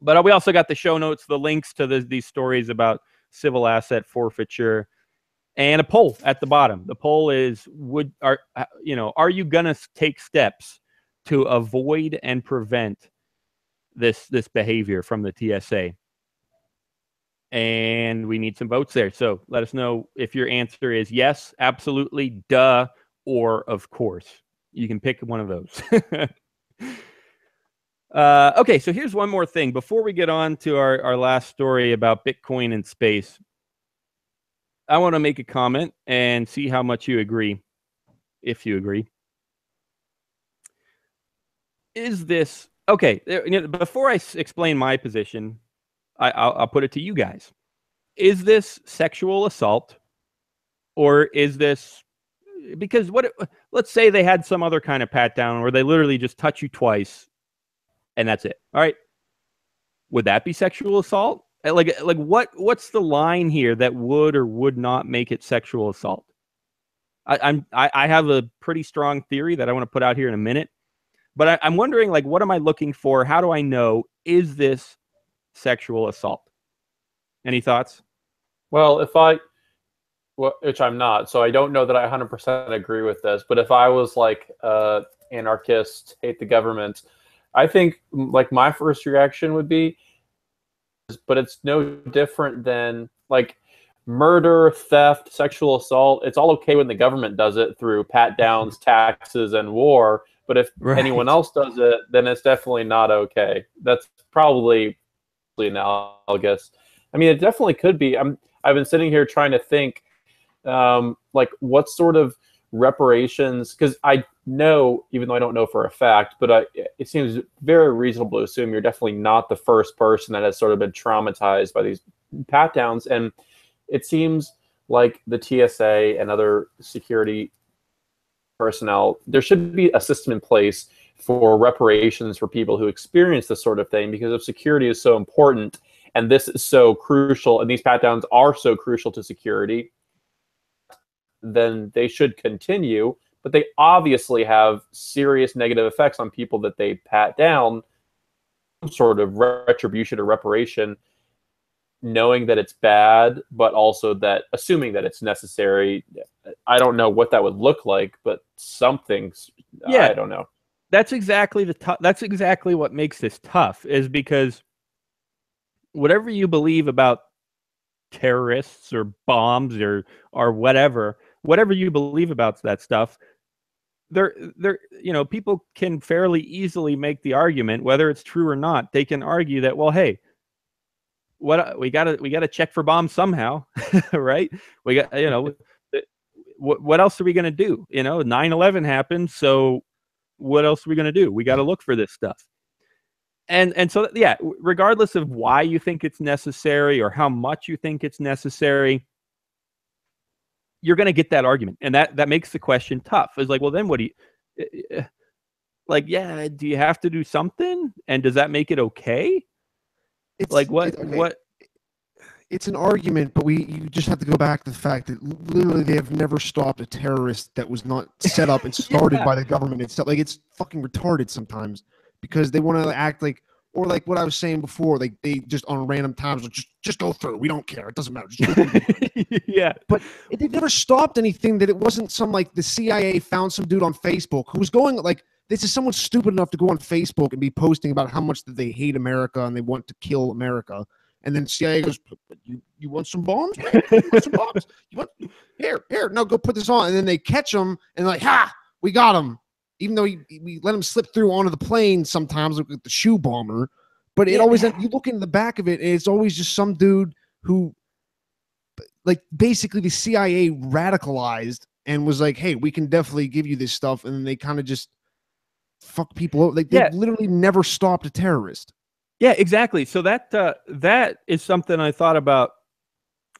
But we also got the show notes, the links to these stories about civil asset forfeiture, and a poll at the bottom. The poll is: are you gonna take steps to avoid and prevent this behavior from the TSA? And we need some votes there. So let us know if your answer is yes, absolutely, duh, or of course. You can pick one of those. Okay, so here's one more thing. Before we get on to our last story about Bitcoin in space, I want to make a comment and see how much you agree, if you agree. Is this... Okay, before I explain my position, I'll put it to you guys. Is this sexual assault, or is this... Because let's say they had some other kind of pat down where they literally just touch you twice and that's it. All right. Would that be sexual assault? Like what's the line here that would or would not make it sexual assault? I have a pretty strong theory that I want to put out here in a minute, but I'm wondering, like, what am I looking for? How do I know, is this sexual assault? Any thoughts? Well, which I'm not, so I don't know that I 100% agree with this, but if I was like anarchist, hate the government, I think like my first reaction would be, but it's no different than like murder, theft, sexual assault. It's all okay when the government does it through pat downs, taxes, and war. But if anyone else does it, then it's definitely not okay. That's probably analogous. I mean, it definitely could be. I've been sitting here trying to think, like, what sort of reparations, because I know, even though I don't know for a fact, but it seems very reasonable to assume you're definitely not the first person that has sort of been traumatized by these pat downs. And it seems like the TSA and other security personnel, there should be a system in place for reparations for people who experience this sort of thing, because if security is so important and this is so crucial, and these pat downs are so crucial to security, then they should continue. But they obviously have serious negative effects on people that they pat down. Some sort of retribution or reparation, knowing that it's bad, but also that assuming that it's necessary. I don't know what that would look like, but something's, yeah, I don't know. That's exactly that's exactly what makes this tough, is because whatever you believe about terrorists or bombs or whatever you believe about that stuff, people can fairly easily make the argument, whether it's true or not. They can argue that, well, hey, we gotta check for bombs somehow, right? We got, what else are we gonna do? 9/11 happened, so what else are we gonna do? We got to look for this stuff. And so, yeah, regardless of why you think it's necessary or how much you think it's necessary, you're going to get that argument. And that makes the question tough. It's like, well, then what do you, like, yeah, do you have to do something? And does that make it okay? It's like, what? It's an argument, but you just have to go back to the fact that literally they have never stopped a terrorist that was not set up and started by the government itself. Like, it's fucking retarded sometimes, because they want to act like, or like what I was saying before, like they just on random times just go through. We don't care. It doesn't matter. Yeah. But they've never stopped anything that it wasn't some, like, the CIA found some dude on Facebook who was going, like, this is someone stupid enough to go on Facebook and be posting about how much that they hate America and they want to kill America. And then CIA goes, you want some bombs? Man? You want some bombs? You want, here, no, go put this on. And then they catch them and like, we got him. Even though we let him slip through onto the plane sometimes, like the shoe bomber. But it always, you look in the back of it, and it's always just some dude who, like, basically the CIA radicalized and was like, hey, we can definitely give you this stuff. And then they kind of just fuck people over. Like, they literally never stopped a terrorist. Yeah, exactly. So that is something I thought about.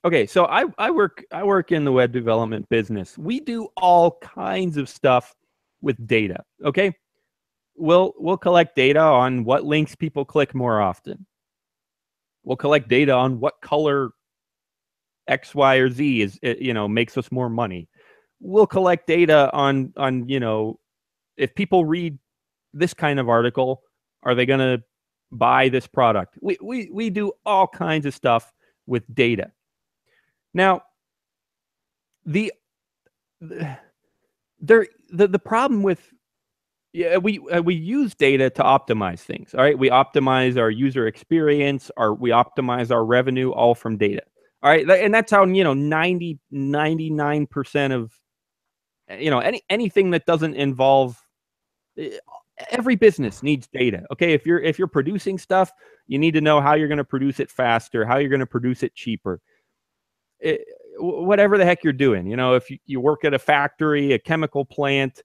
Okay, so I work in the web development business. We do all kinds of stuff with data. Okay, we'll collect data on what links people click more often. We'll collect data on what color X, Y, or Z is, makes us more money. We'll collect data on if people read this kind of article, are they going to buy this product? We do all kinds of stuff with data. Now, the problem with we use data to optimize things. All right, we optimize our user experience, we optimize our revenue, all from data. All right, and that's how 99% of anything that doesn't involve every business needs data. Okay, if you're producing stuff, you need to know how you're going to produce it faster, how you're going to produce it cheaper. Whatever the heck you're doing, if you work at a factory, a chemical plant,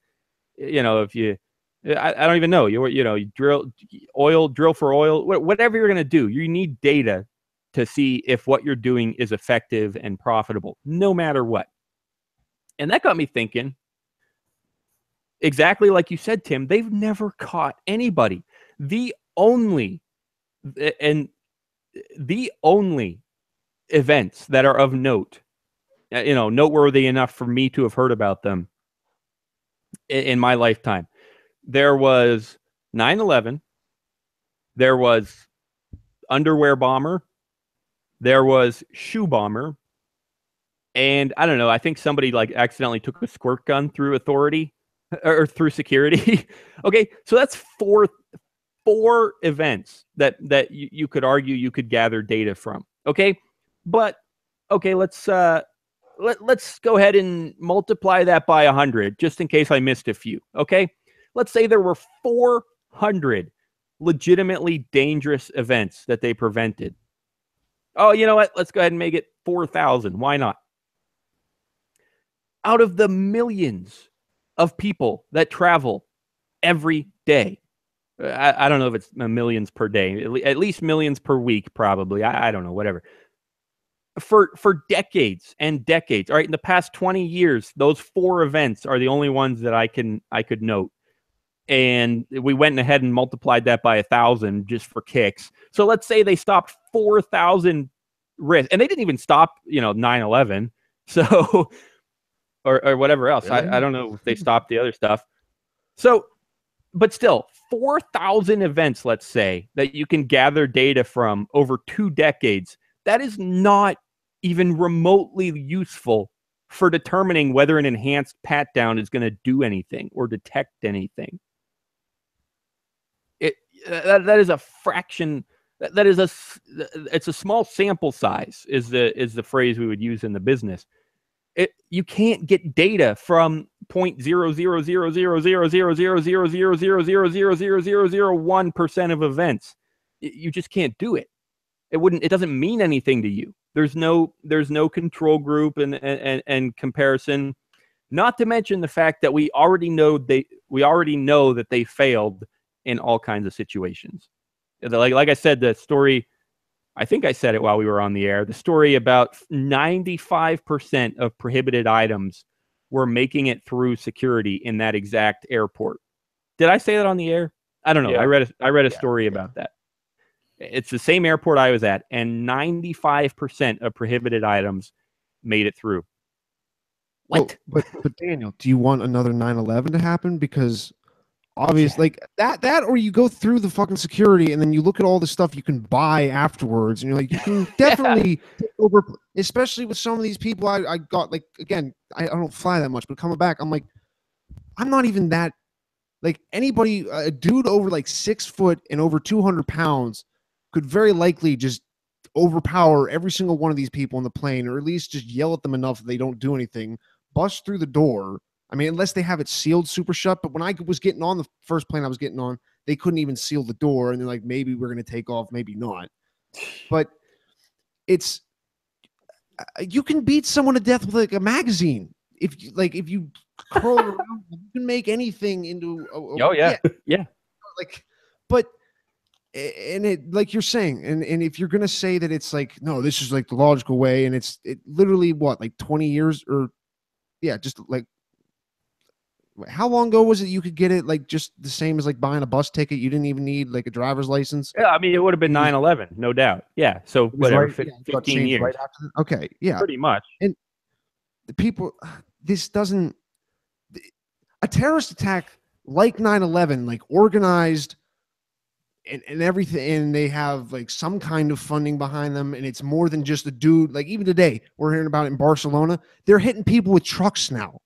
if you, I don't even know, you drill for oil, whatever you're going to do, you need data to see if what you're doing is effective and profitable, no matter what. And that got me thinking, exactly like you said, Tim, they've never caught anybody. The only events that are of note, noteworthy enough for me to have heard about them in my lifetime, there was 9/11, there was underwear bomber, there was shoe bomber, and I don't know, I think somebody like accidentally took a squirt gun through authority or through security. Okay, so that's four events that you could argue you could gather data from. Okay, but okay, let's go ahead and multiply that by 100, just in case I missed a few. Okay, let's say there were 400 legitimately dangerous events that they prevented. Oh, you know what? Let's go ahead and make it 4,000. Why not? Out of the millions of people that travel every day, I don't know if it's millions per day, at least millions per week, probably. I don't know, whatever. For decades and decades, all right, in the past 20 years, those 4 events are the only ones that I could note. And we went ahead and multiplied that by 1,000 just for kicks. So let's say they stopped 4,000 risks, and they didn't even stop, 9/11. So, or whatever else. Really? I don't know if they stopped the other stuff. So, but still, 4,000 events, let's say, that you can gather data from over 2 decades. That is not even remotely useful for determining whether an enhanced pat-down is going to do anything or detect anything. That is a fraction. It's a small sample size is the phrase we would use in the business. You can't get data from 0.0000000000000001% of events. You just can't do it. It doesn't mean anything to you. There's no control group and comparison. Not to mention the fact that we already know that they failed in all kinds of situations. Like I said, the story, I think I said it while we were on the air, the story about 95% of prohibited items were making it through security in that exact airport. Did I say that on the air? I don't know. Yeah. I read a story about that. It's the same airport I was at, and 95% of prohibited items made it through. What? Well, but Daniel, do you want another 9/11 to happen? Because obviously, like that, or you go through the fucking security and then you look at all the stuff you can buy afterwards, and you're like, you can definitely take over, especially with some of these people. I got, like, again, I don't fly that much, but coming back, I'm like, I'm not even that, like, anybody, a dude over like 6 foot and over 200 pounds could very likely just overpower every single one of these people on the plane, or at least just yell at them enough that they don't do anything, bust through the door. I mean, unless they have it sealed super shut. But when I was getting on the first plane I was getting on, they couldn't even seal the door, and they're like, maybe we're going to take off, maybe not. But it's, you can beat someone to death with like a magazine. If you curl around, you can make anything into oh yeah. Like, but, and it, like you're saying, and if you're going to say that it's like, no, this is like the logical way, and it literally what, like 20 years or just like, how long ago was it you could get it like just the same as like buying a bus ticket? You didn't even need like a driver's license. Yeah, I mean, it would have been 9/11, no doubt. Yeah, so whatever, right, 15 years. Right after okay, yeah. Pretty much. And the people, this doesn't, a terrorist attack like 9/11, like organized and everything, and they have like some kind of funding behind them, and it's more than just a dude. Like even today, we're hearing about it in Barcelona. They're hitting people with trucks now.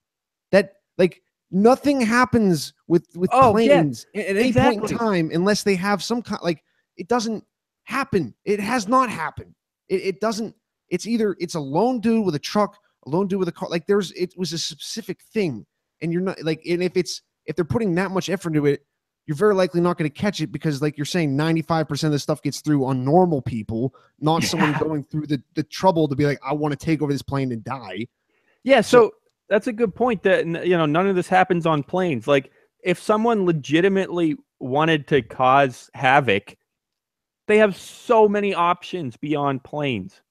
That like nothing happens with planes at any point in time unless they have some kind, like it doesn't happen. It has not happened. It doesn't. It's either it's a lone dude with a truck, a lone dude with a car. Like it was a specific thing, and you're not like, and if they're putting that much effort into it, you're very likely not going to catch it because, like you're saying, 95% of the stuff gets through on normal people, not someone going through the trouble to be like, I want to take over this plane and die. Yeah, so that's a good point that, you know, none of this happens on planes. Like if someone legitimately wanted to cause havoc, they have so many options beyond planes,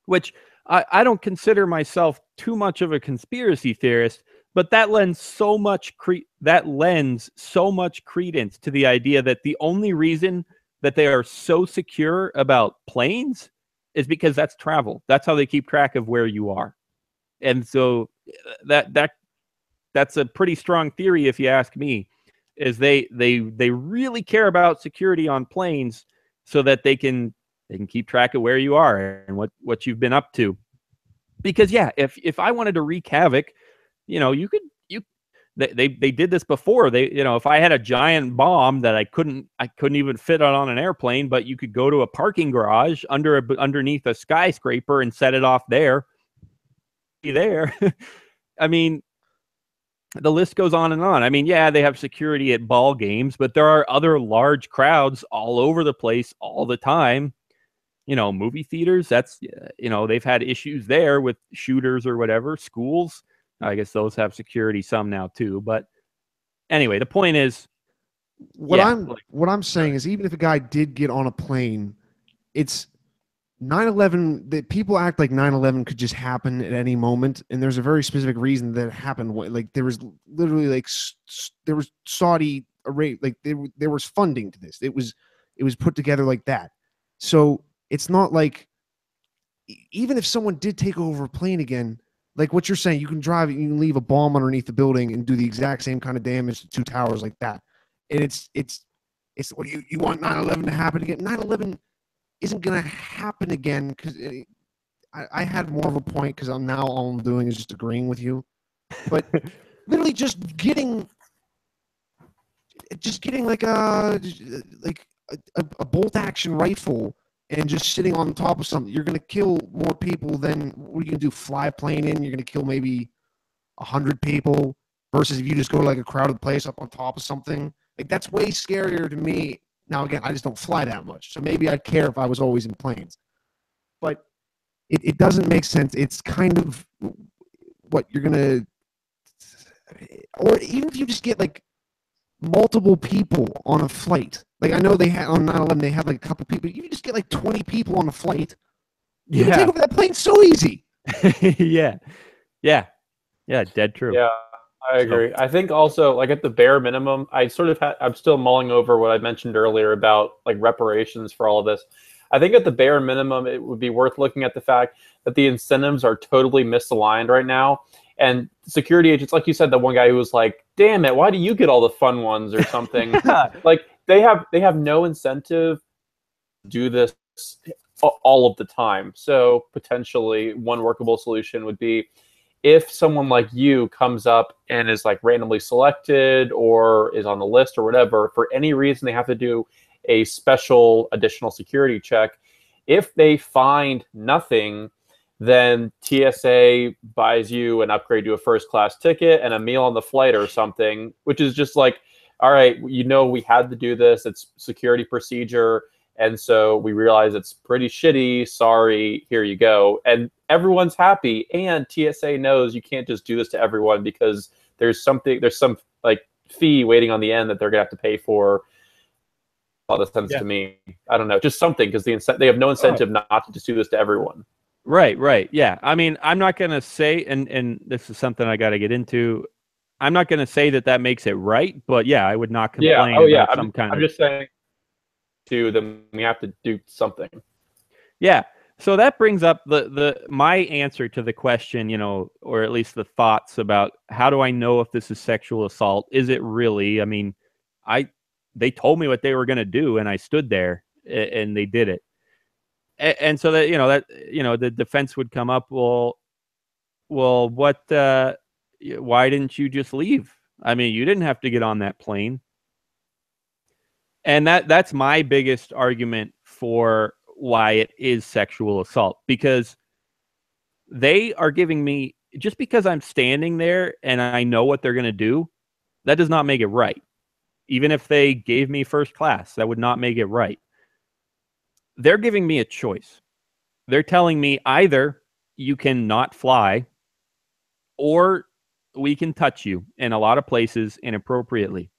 which I don't consider myself too much of a conspiracy theorist, but that lends so much credence to the idea that the only reason that they are so secure about planes is because that's travel. That's how they keep track of where you are. And so that's a pretty strong theory, if you ask me, is they really care about security on planes so that they can keep track of where you are and what you've been up to. Because yeah, if I wanted to wreak havoc, you know, they did this before. If I had a giant bomb that I couldn't even fit on an airplane, but you could go to a parking garage underneath a skyscraper and set it off there. I mean, the list goes on and on. I mean, yeah, they have security at ball games, but there are other large crowds all over the place all the time. You know, movie theaters, that's, you know, they've had issues there with shooters or whatever. Schools, I guess those have security some now too. But anyway, the point is, what I'm saying is, even if a guy did get on a plane, it's 9/11, that people act like 9/11 could just happen at any moment, and there's a very specific reason that it happened. Like there was literally like there was Saudi Arabia, like there was funding to this. It was put together like that. So it's not like, even if someone did take over a plane again, like what you're saying, you can drive it, you can leave a bomb underneath the building and do the exact same kind of damage to two towers like that. And it's what you want 9/11 to happen again? 9/11 isn't going to happen again, because I had more of a point, because now all I'm doing is just agreeing with you. But literally just getting like a bolt action rifle and just sitting on top of something, you're going to kill more people than, what are you going to do, fly a plane in? You're going to kill maybe 100 people, versus if you just go to like a crowded place up on top of something. Like that's way scarier to me. Now, again, I just don't fly that much, so maybe I'd care if I was always in planes. But it doesn't make sense. It's kind of what you're going to, or even if you just get like multiple people on a flight. Like I know they had on 9/11, they had like a couple people. You just get like 20 people on a flight. You can take over that plane so easy. Yeah, dead true. Yeah, I agree. I think also, like at the bare minimum, I'm still mulling over what I mentioned earlier about like reparations for all of this. I think at the bare minimum, it would be worth looking at the fact that the incentives are totally misaligned right now. And security agents, like you said, the one guy who was like, damn it, why do you get all the fun ones or something? Like they have no incentive to do this all of the time. So potentially one workable solution would be, if someone like you comes up and is like randomly selected or is on the list or whatever, for any reason they have to do a special additional security check. If they find nothing, then TSA buys you an upgrade to a first class ticket and a meal on the flight or something, which is just like all right, we had to do this. It's security procedure. And so we realize it's pretty shitty. Sorry, here you go. And everyone's happy. And TSA knows you can't just do this to everyone because there's some like fee waiting on the end that they're gonna have to pay for. All that sense to me. I don't know, just something, because they have no incentive not to just do this to everyone. Right. Yeah. I mean, I'm not gonna say, and this is something I got to get into. I'm not gonna say that makes it right, but yeah, I would not complain. I'm just saying. To them, we have to do something. Yeah. So that brings up my answer to the question, or at least the thoughts about how do I know if this is sexual assault? Is it really? I mean, they told me what they were going to do, and I stood there, and they did it. And so that the defense would come up. Well, what? Why didn't you just leave? I mean, you didn't have to get on that plane. And that's my biggest argument for why it is sexual assault, because they are giving me, just because I'm standing there and I know what they're going to do, that does not make it right. Even if they gave me first class, that would not make it right. They're giving me a choice. They're telling me either you can not fly or we can touch you in a lot of places inappropriately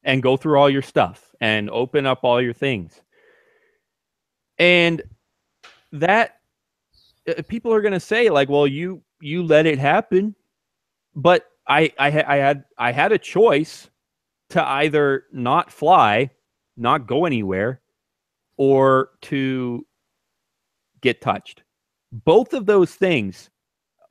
and go through all your stuff and open up all your things. And that people are going to say, like, well, you let it happen. But I had a choice to either not fly, not go anywhere, or to get touched. Both of those things,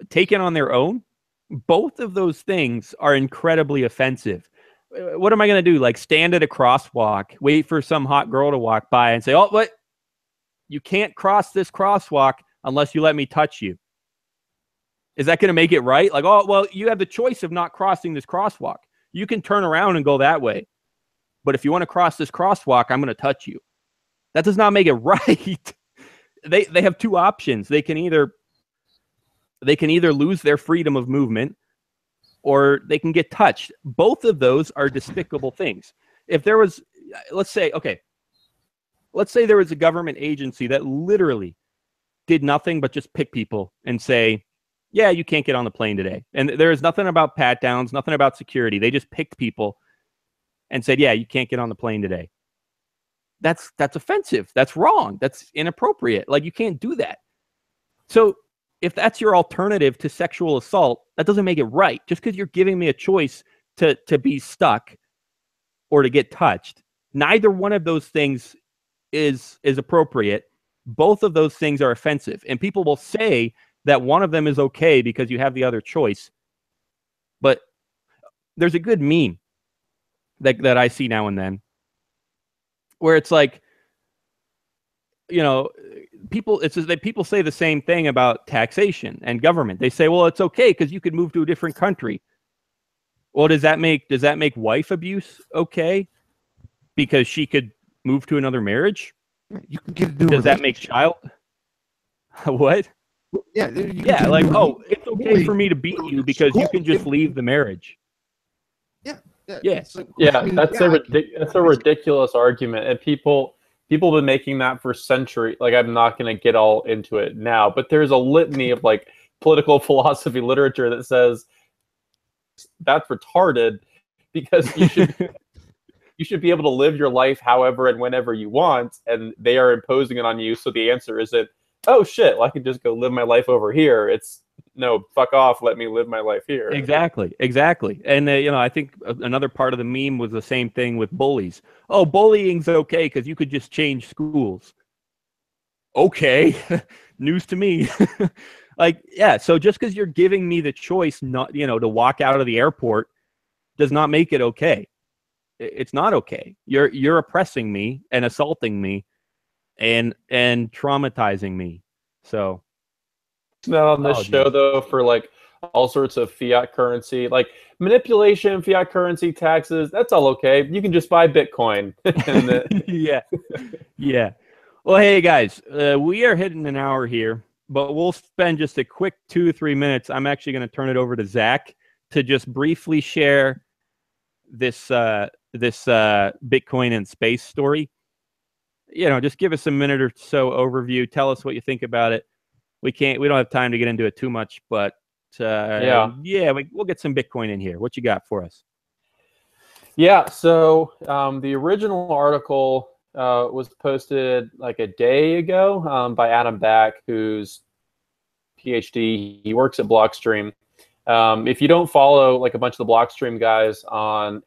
taken on their own, both of those things are incredibly offensive. What am I going to do? Like, stand at a crosswalk, wait for some hot girl to walk by and say, oh, what? You can't cross this crosswalk unless you let me touch you. Is that going to make it right? Like, oh, well, you have the choice of not crossing this crosswalk. You can turn around and go that way. But if you want to cross this crosswalk, I'm going to touch you. That does not make it right. They have two options. They can either lose their freedom of movement, or they can get touched. Both of those are despicable things. If there was, let's say there was a government agency that literally did nothing but just pick people and say, yeah, you can't get on the plane today. And there is nothing about pat downs, nothing about security. They just picked people and said, yeah, you can't get on the plane today. That's offensive. That's wrong. That's inappropriate. Like, you can't do that. So if that's your alternative to sexual assault, that doesn't make it right. Just because you're giving me a choice to be stuck or to get touched, neither one of those things is appropriate. Both of those things are offensive. And people will say that one of them is okay because you have the other choice. But there's a good meme that I see now and then where it's like, people say the same thing about taxation and government. They say, well, it's okay because you could move to a different country. Well, does that make wife abuse okay because she could move to another marriage? You can get a new Does that make child what? Yeah, like, oh, it's okay for me to beat you because you can just leave the marriage. That's a ridiculous argument, and people have been making that for centuries. Like, I'm not going to get all into it now, but there's a litany of like political philosophy literature that says that's retarded because you should be able to live your life however and whenever you want, and they are imposing it on you. So the answer isn't, oh shit, well, I can just go live my life over here. It's, no, fuck off, let me live my life here. Exactly. And I think another part of the meme was the same thing with bullies. Oh, bullying's okay because you could just change schools. Okay. News to me. Like, yeah, so just because you're giving me the choice not, to walk out of the airport does not make it okay. It's not okay. You're oppressing me and assaulting me and traumatizing me. So it's not on this show though for like all sorts of fiat currency, like manipulation, fiat currency, taxes. That's all okay. You can just buy Bitcoin. Yeah. Well, hey guys, we are hitting an hour here, but we'll spend just a quick 2 or 3 minutes. I'm actually going to turn it over to Zach to just briefly share this Bitcoin in space story. Just give us a minute or so overview. Tell us what you think about it. We don't have time to get into it too much, but we'll get some Bitcoin in here. What you got for us? Yeah, so the original article was posted like a day ago by Adam Back, who's PhD. He works at Blockstream. If you don't follow like a bunch of the Blockstream guys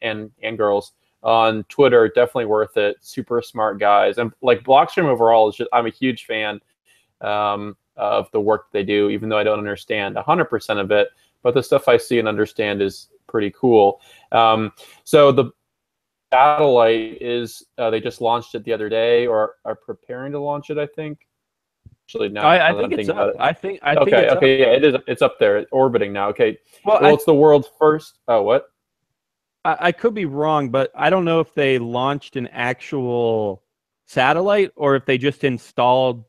and girls on Twitter, definitely worth it. Super smart guys, and like Blockstream overall is I'm a huge fan of the work they do, even though I don't understand 100% of it. But the stuff I see and understand is pretty cool. So the satellite is they just launched it the other day, or are preparing to launch it, I think. Actually, now I think it's up. I think it's up. Yeah, it is. It's up there. It's orbiting now. Okay. Well, it's the world's first. Oh, what? I could be wrong, but I don't know if they launched an actual satellite or if they just installed.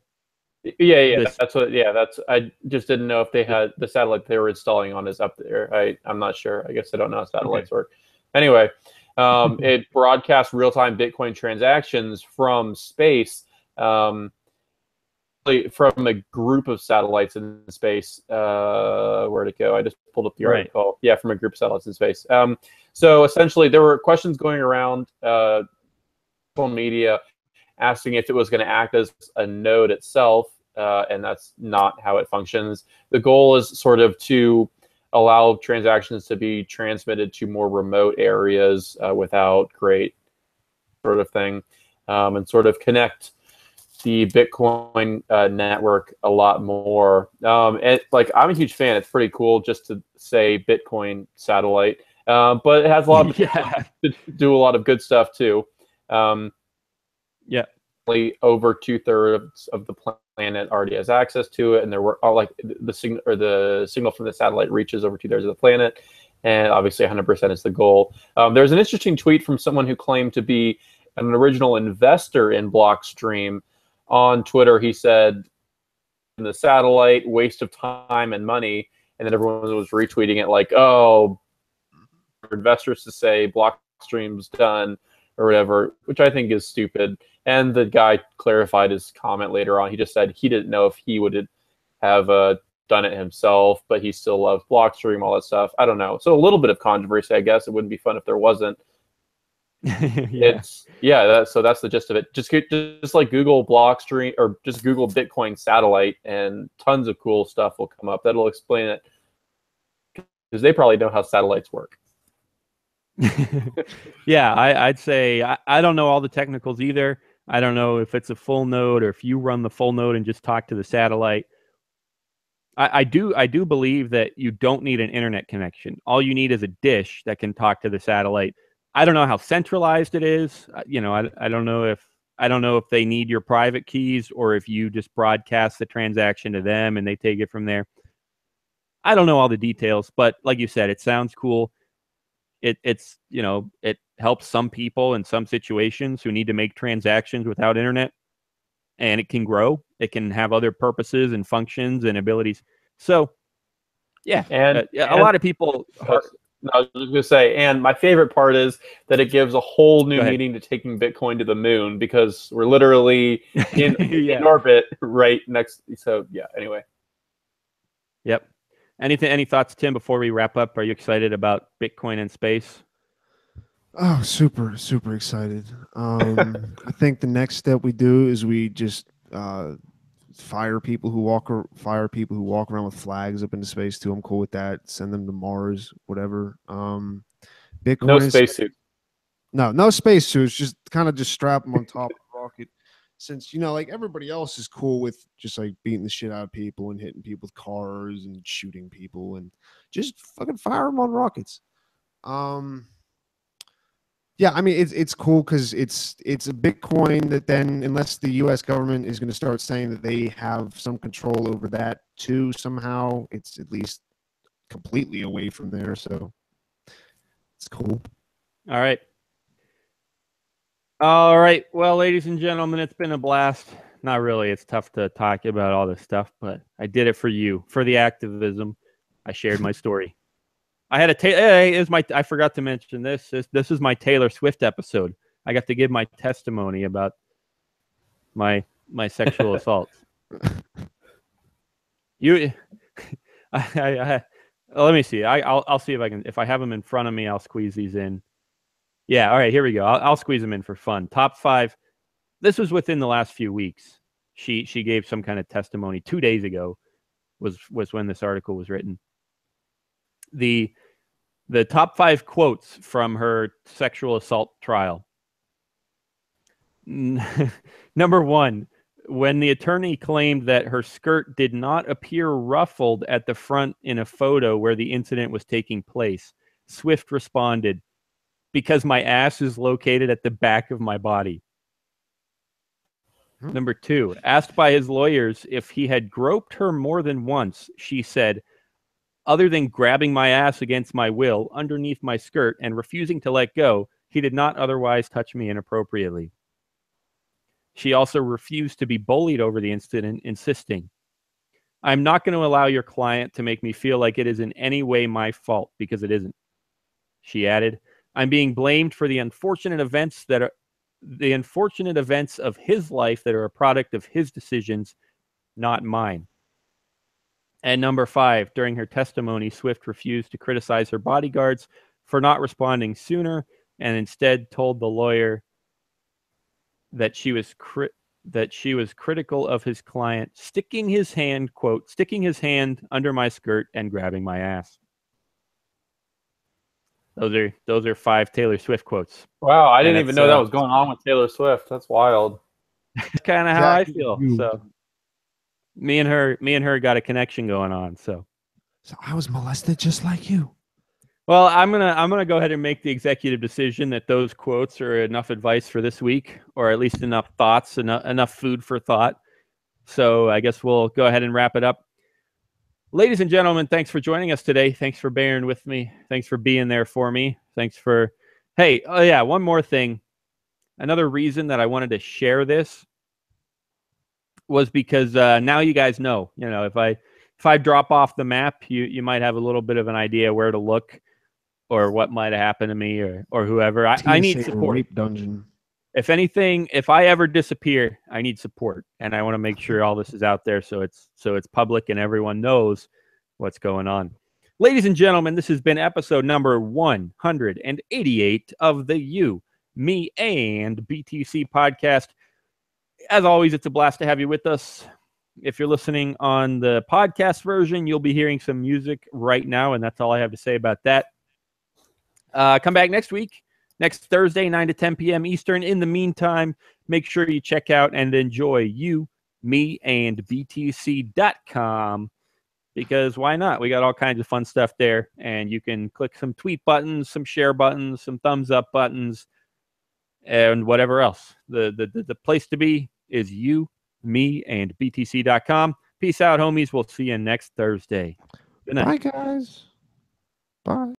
Yeah. That's what. Yeah, that's. I just didn't know if they had the satellite they were installing on is up there. I'm not sure. I guess I don't know how satellites work. Anyway, it broadcasts real-time Bitcoin transactions from space. From a group of satellites in space. Where'd it go? I just pulled up the article. Yeah, from a group of satellites in space. So essentially, there were questions going around social media asking if it was going to act as a node itself, and that's not how it functions. The goal is sort of to allow transactions to be transmitted to more remote areas without great sort of thing, and sort of connect the Bitcoin network a lot more. And like, I'm a huge fan. It's pretty cool just to say Bitcoin satellite, but it has a lot of to do a lot of good stuff too. Over 2/3 of the planet already has access to it, and there were like the signal from the satellite reaches over 2/3 of the planet, and obviously 100% is the goal. There's an interesting tweet from someone who claimed to be an original investor in Blockstream. On Twitter, he said, "The satellite, waste of time and money," and then everyone was retweeting it like, "Oh, for investors to say Blockstream's done," or whatever, which I think is stupid. And the guy clarified his comment later on. He just said he didn't know if he would have done it himself, but he still loves Blockstream, all that stuff. I don't know. So a little bit of controversy, I guess. It wouldn't be fun if there wasn't. So that's the gist of it. Just like Google Blockstream or just Google Bitcoin satellite, and tons of cool stuff will come up that'll explain it, because they probably know how satellites work. I'd say I don't know all the technicals either. I don't know if it's a full node or if you run the full node and just talk to the satellite. I do believe that you don't need an internet connection. All you need is a dish that can talk to the satellite. I don't know how centralized it is. I don't know if they need your private keys or if you just broadcast the transaction to them and they take it from there. I don't know all the details, but like you said, it sounds cool. It helps some people in some situations who need to make transactions without internet, and it can grow. It can have other purposes and functions and abilities. So, a lot of people. I was just going to say, and my favorite part is that it gives a whole new meaning to taking Bitcoin to the moon, because we're literally in orbit right next. So anyway. Yep. Any thoughts, Tim, before we wrap up? Are you excited about Bitcoin in space? Oh, super, super excited. I think the next step we do is we just fire people who walk around with flags up into space too. I'm cool with that. Send them to Mars, whatever. Bitcoin. No spacesuit. No spacesuits. Just kind of just strap them on top of the rocket. Since like everybody else is cool with just like beating the shit out of people and hitting people with cars and shooting people, and just fucking fire them on rockets. Yeah, I mean it's cool because it's a Bitcoin that then, unless the U.S. government is going to start saying that they have some control over that too somehow, it's at least completely away from there. So it's cool. All right. All right. Well, ladies and gentlemen, it's been a blast. Not really. It's tough to talk about all this stuff, but I did it for you, for the activism. I shared my story. I had a hey, is my I forgot to mention this. This is my Taylor Swift episode. I got to give my testimony about my sexual assaults. You, let me see. I'll see if I can. If I have them in front of me, I'll squeeze these in. Yeah. All right. Here we go. I'll squeeze them in for fun. Top 5. This was within the last few weeks. She gave some kind of testimony 2 days ago. Was when this article was written. The top 5 quotes from her sexual assault trial. Number 1, when the attorney claimed that her skirt did not appear ruffled at the front in a photo where the incident was taking place, Swift responded, "Because my ass is located at the back of my body." Number 2, asked by his lawyers if he had groped her more than once, she said, "Other than grabbing my ass against my will underneath my skirt and refusing to let go, he did not otherwise touch me inappropriately." She also refused to be bullied over the incident, insisting, "I'm not going to allow your client to make me feel like it is in any way my fault, because it isn't." She added, "I'm being blamed for the unfortunate events of his life that are a product of his decisions, not mine." And number 5, during her testimony, Swift refused to criticize her bodyguards for not responding sooner, and instead told the lawyer that she was critical of his client sticking his hand under my skirt and grabbing my ass. Those are 5 Taylor Swift quotes. Wow, I didn't even know that was going on with Taylor Swift. That's wild. That's kind of how I feel. So me and her got a connection going on. So I was molested just like you. Well, I'm gonna go ahead and make the executive decision that those quotes are enough advice for this week, or at least enough thoughts, enough food for thought. So I guess we'll go ahead and wrap it up. Ladies and gentlemen, thanks for joining us today. Thanks for bearing with me. Thanks for being there for me. Thanks for, hey, oh yeah, one more thing. Another reason that I wanted to share this was because now you guys know, if I drop off the map, you might have a little bit of an idea where to look or what might have happened to me or whoever. I need support. Rape dungeon. If anything, if I ever disappear, I need support, and I want to make sure all this is out there so it's public and everyone knows what's going on. Ladies and gentlemen, this has been episode number 188 of the You, Me, and BTC podcast. As always, it's a blast to have you with us. If you're listening on the podcast version, you'll be hearing some music right now, and that's all I have to say about that. Come back next week, next Thursday, 9 to 10 p.m. Eastern. In the meantime, make sure you check out and enjoy You, Me, and BTC.com, because why not? We got all kinds of fun stuff there, and you can click some tweet buttons, some share buttons, some thumbs up buttons, and whatever else. The place to be is You, Me, and BTC.com. Peace out, homies. We'll see you next Thursday. Good night. Bye, guys. Bye.